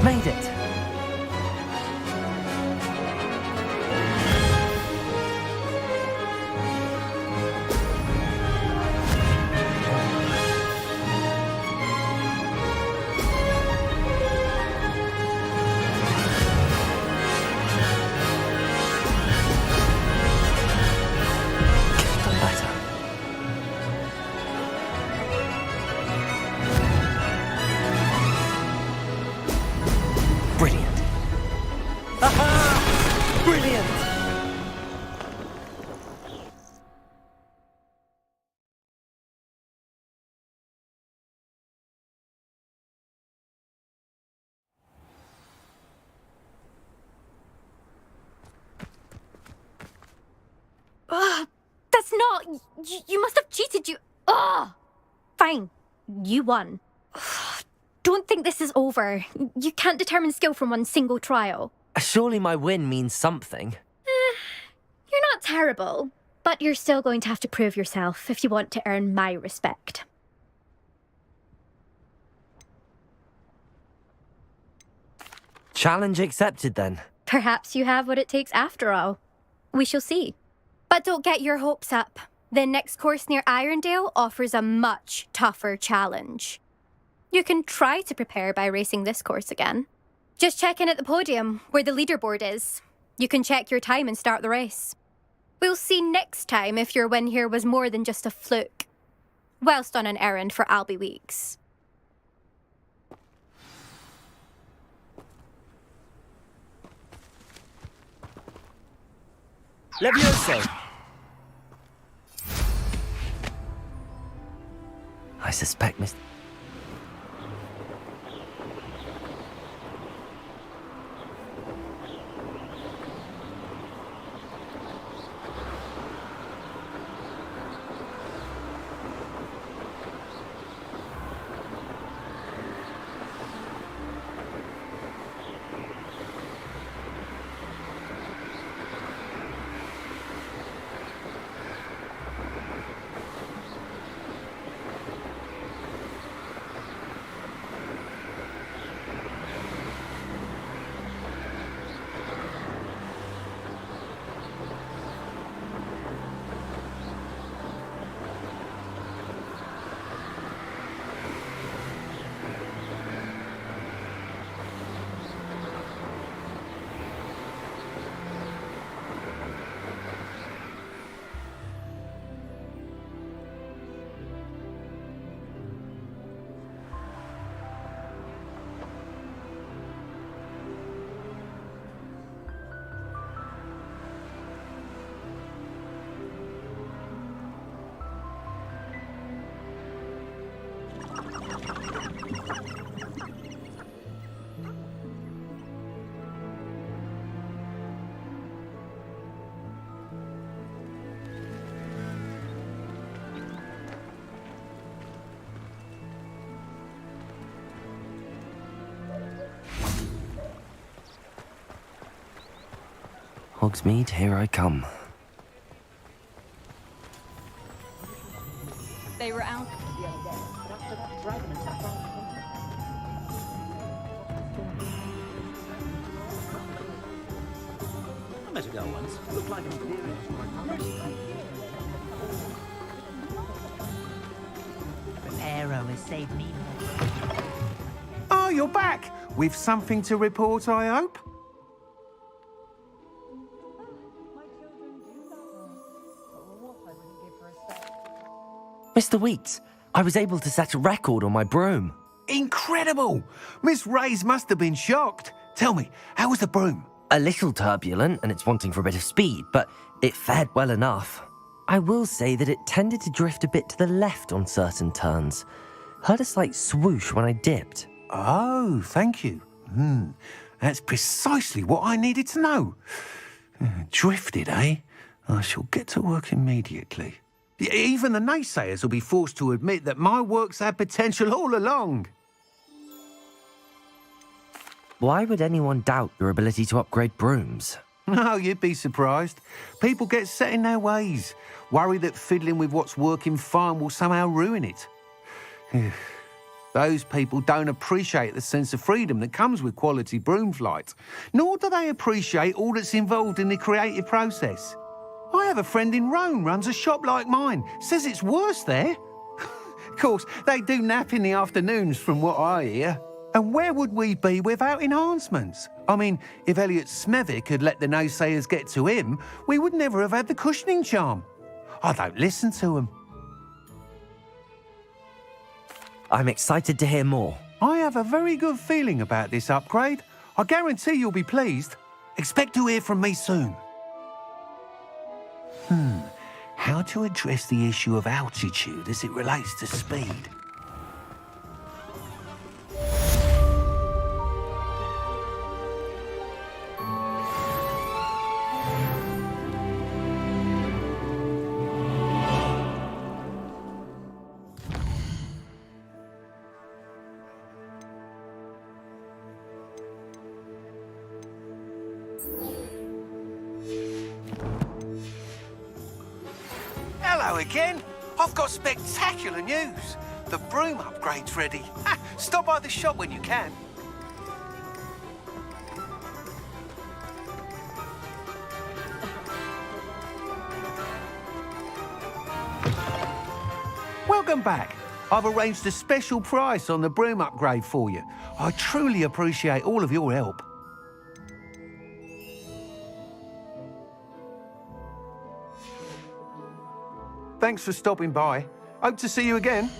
Made it! Oh, you must have cheated, you... Oh! Fine. You won. Don't think this is over. You can't determine skill from one single trial. Surely my win means something. You're not terrible, but you're still going to have to prove yourself if you want to earn my respect. Challenge accepted then. Perhaps you have what it takes after all. We shall see. But don't get your hopes up. The next course near Irondale offers a much tougher challenge. You can try to prepare by racing this course again. Just check in at the podium, where the leaderboard is. You can check your time and start the race. We'll see next time if your win here was more than just a fluke. Whilst on an errand for Albie Weeks. Levioso! I suspect Mr. Hogsmeade, here I come. They were out the other day, but after that dragon attack I met a girl once. Looked like an imperial. Arrow has saved me. Oh, you're back! With something to report, I hope? Mr. Weeks, I was able to set a record on my broom. Incredible! Miss Ray's must have been shocked. Tell me, how was the broom? A little turbulent, and it's wanting for a bit of speed, but it fared well enough. I will say that it tended to drift a bit to the left on certain turns. Heard a slight swoosh when I dipped. Oh, thank you. That's precisely what I needed to know. Drifted, eh? I shall get to work immediately. Even the naysayers will be forced to admit that my work's had potential all along. Why would anyone doubt your ability to upgrade brooms? No, you'd be surprised. People get set in their ways, worry that fiddling with what's working fine will somehow ruin it. Those people don't appreciate the sense of freedom that comes with quality broom flight, nor do they appreciate all that's involved in the creative process. I have a friend in Rome runs a shop like mine, says it's worse there. Of course, they do nap in the afternoons from what I hear. And where would we be without enhancements? I mean, if Elliot Smethwick had let the naysayers get to him, we would never have had the cushioning charm. I don't listen to them. I'm excited to hear more. I have a very good feeling about this upgrade. I guarantee you'll be pleased. Expect to hear from me soon. How to address the issue of altitude as it relates to speed? again. I've got spectacular news. The broom upgrade's ready. Ha, stop by the shop when you can. Welcome back. I've arranged a special price on the broom upgrade for you. I truly appreciate all of your help. Thanks for stopping by. Hope to see you again.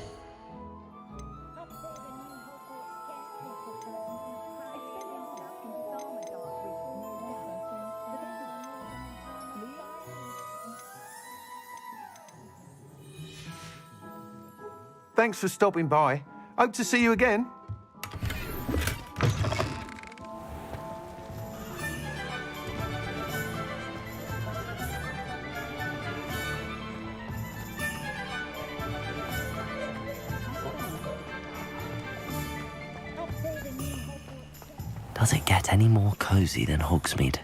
Thanks for stopping by. Hope to see you again. Does it get any more cozy than Hogsmeade?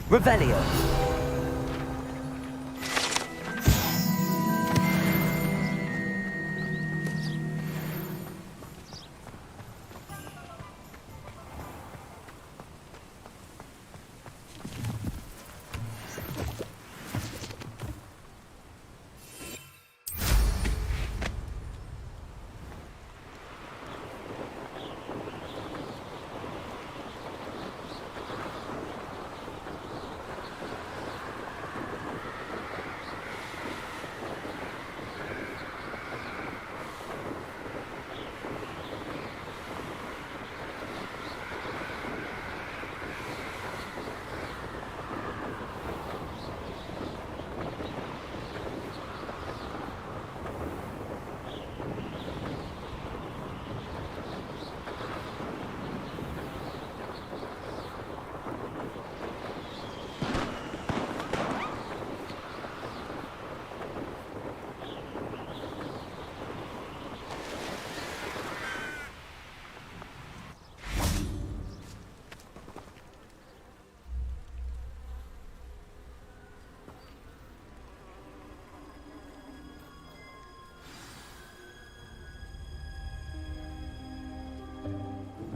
Revelio.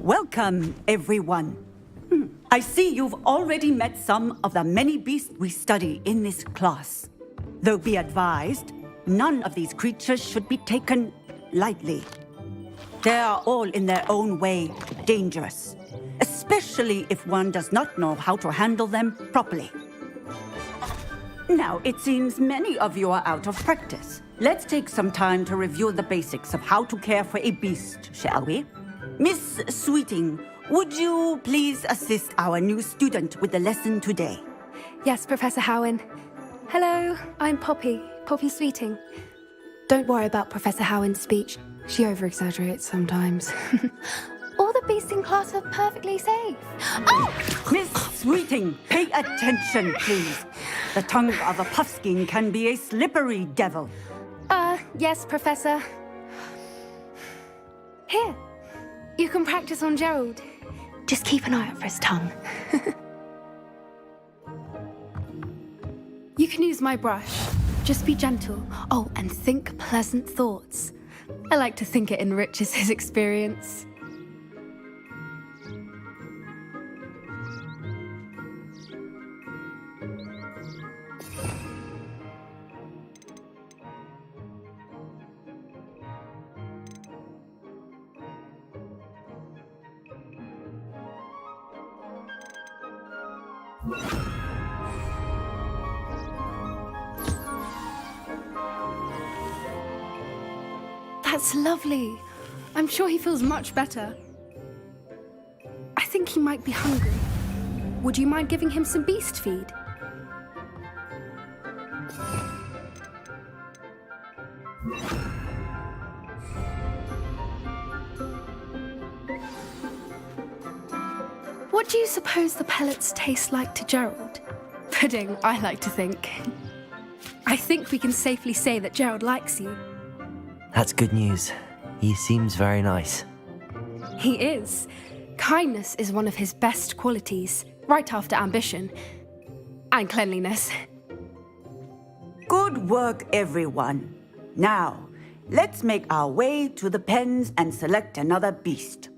Welcome, everyone. I see you've already met some of the many beasts we study in this class. Though be advised, none of these creatures should be taken lightly. They are all in their own way dangerous, especially if one does not know how to handle them properly. Now, it seems many of you are out of practice. Let's take some time to review the basics of how to care for a beast, shall we? Miss Sweeting, would you please assist our new student with the lesson today? Yes, Professor Howen. Hello, I'm Poppy Sweeting. Don't worry about Professor Howen's speech. She over-exaggerates sometimes. All the beasts in class are perfectly safe. Oh! Miss Sweeting, pay attention, please. The tongue of a puffskein can be a slippery devil. Yes, Professor. Here. You can practice on Gerald. Just keep an eye out for his tongue. You can use my brush. Just be gentle. Oh, and think pleasant thoughts. I like to think it enriches his experience. That's lovely. I'm sure he feels much better. I think he might be hungry. Would you mind giving him some beast feed? What do you suppose the pellets taste like to Gerald? Pudding, I like to think. I think we can safely say that Gerald likes you. That's good news. He seems very nice. He is. Kindness is one of his best qualities, right after ambition. And cleanliness. Good work, everyone. Now, let's make our way to the pens and select another beast.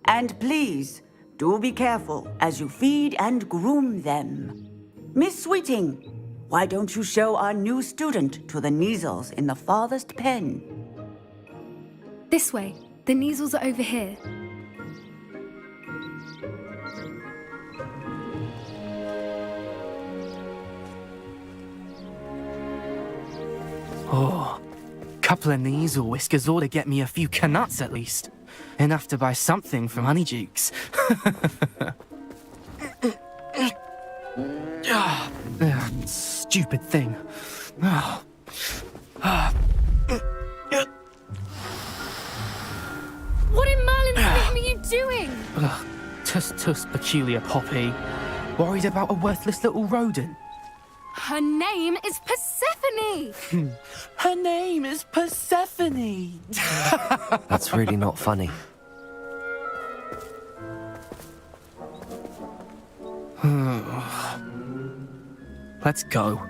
And please, do be careful as you feed and groom them. Miss Sweeting, why don't you show our new student to the Neasels in the farthest pen? This way. The Neasels are over here. Oh, couple of Neasel whiskers ought to get me a few canuts at least. Enough to buy something from Honeydukes. Stupid thing. What in Merlin's name are you doing? Tuss, peculiar Poppy. Worried about a worthless little rodent. Her name is Persephone! Her name is Persephone! That's really not funny. Let's go.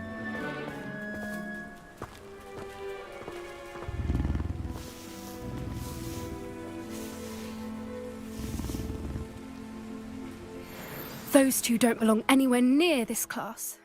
Those two don't belong anywhere near this class.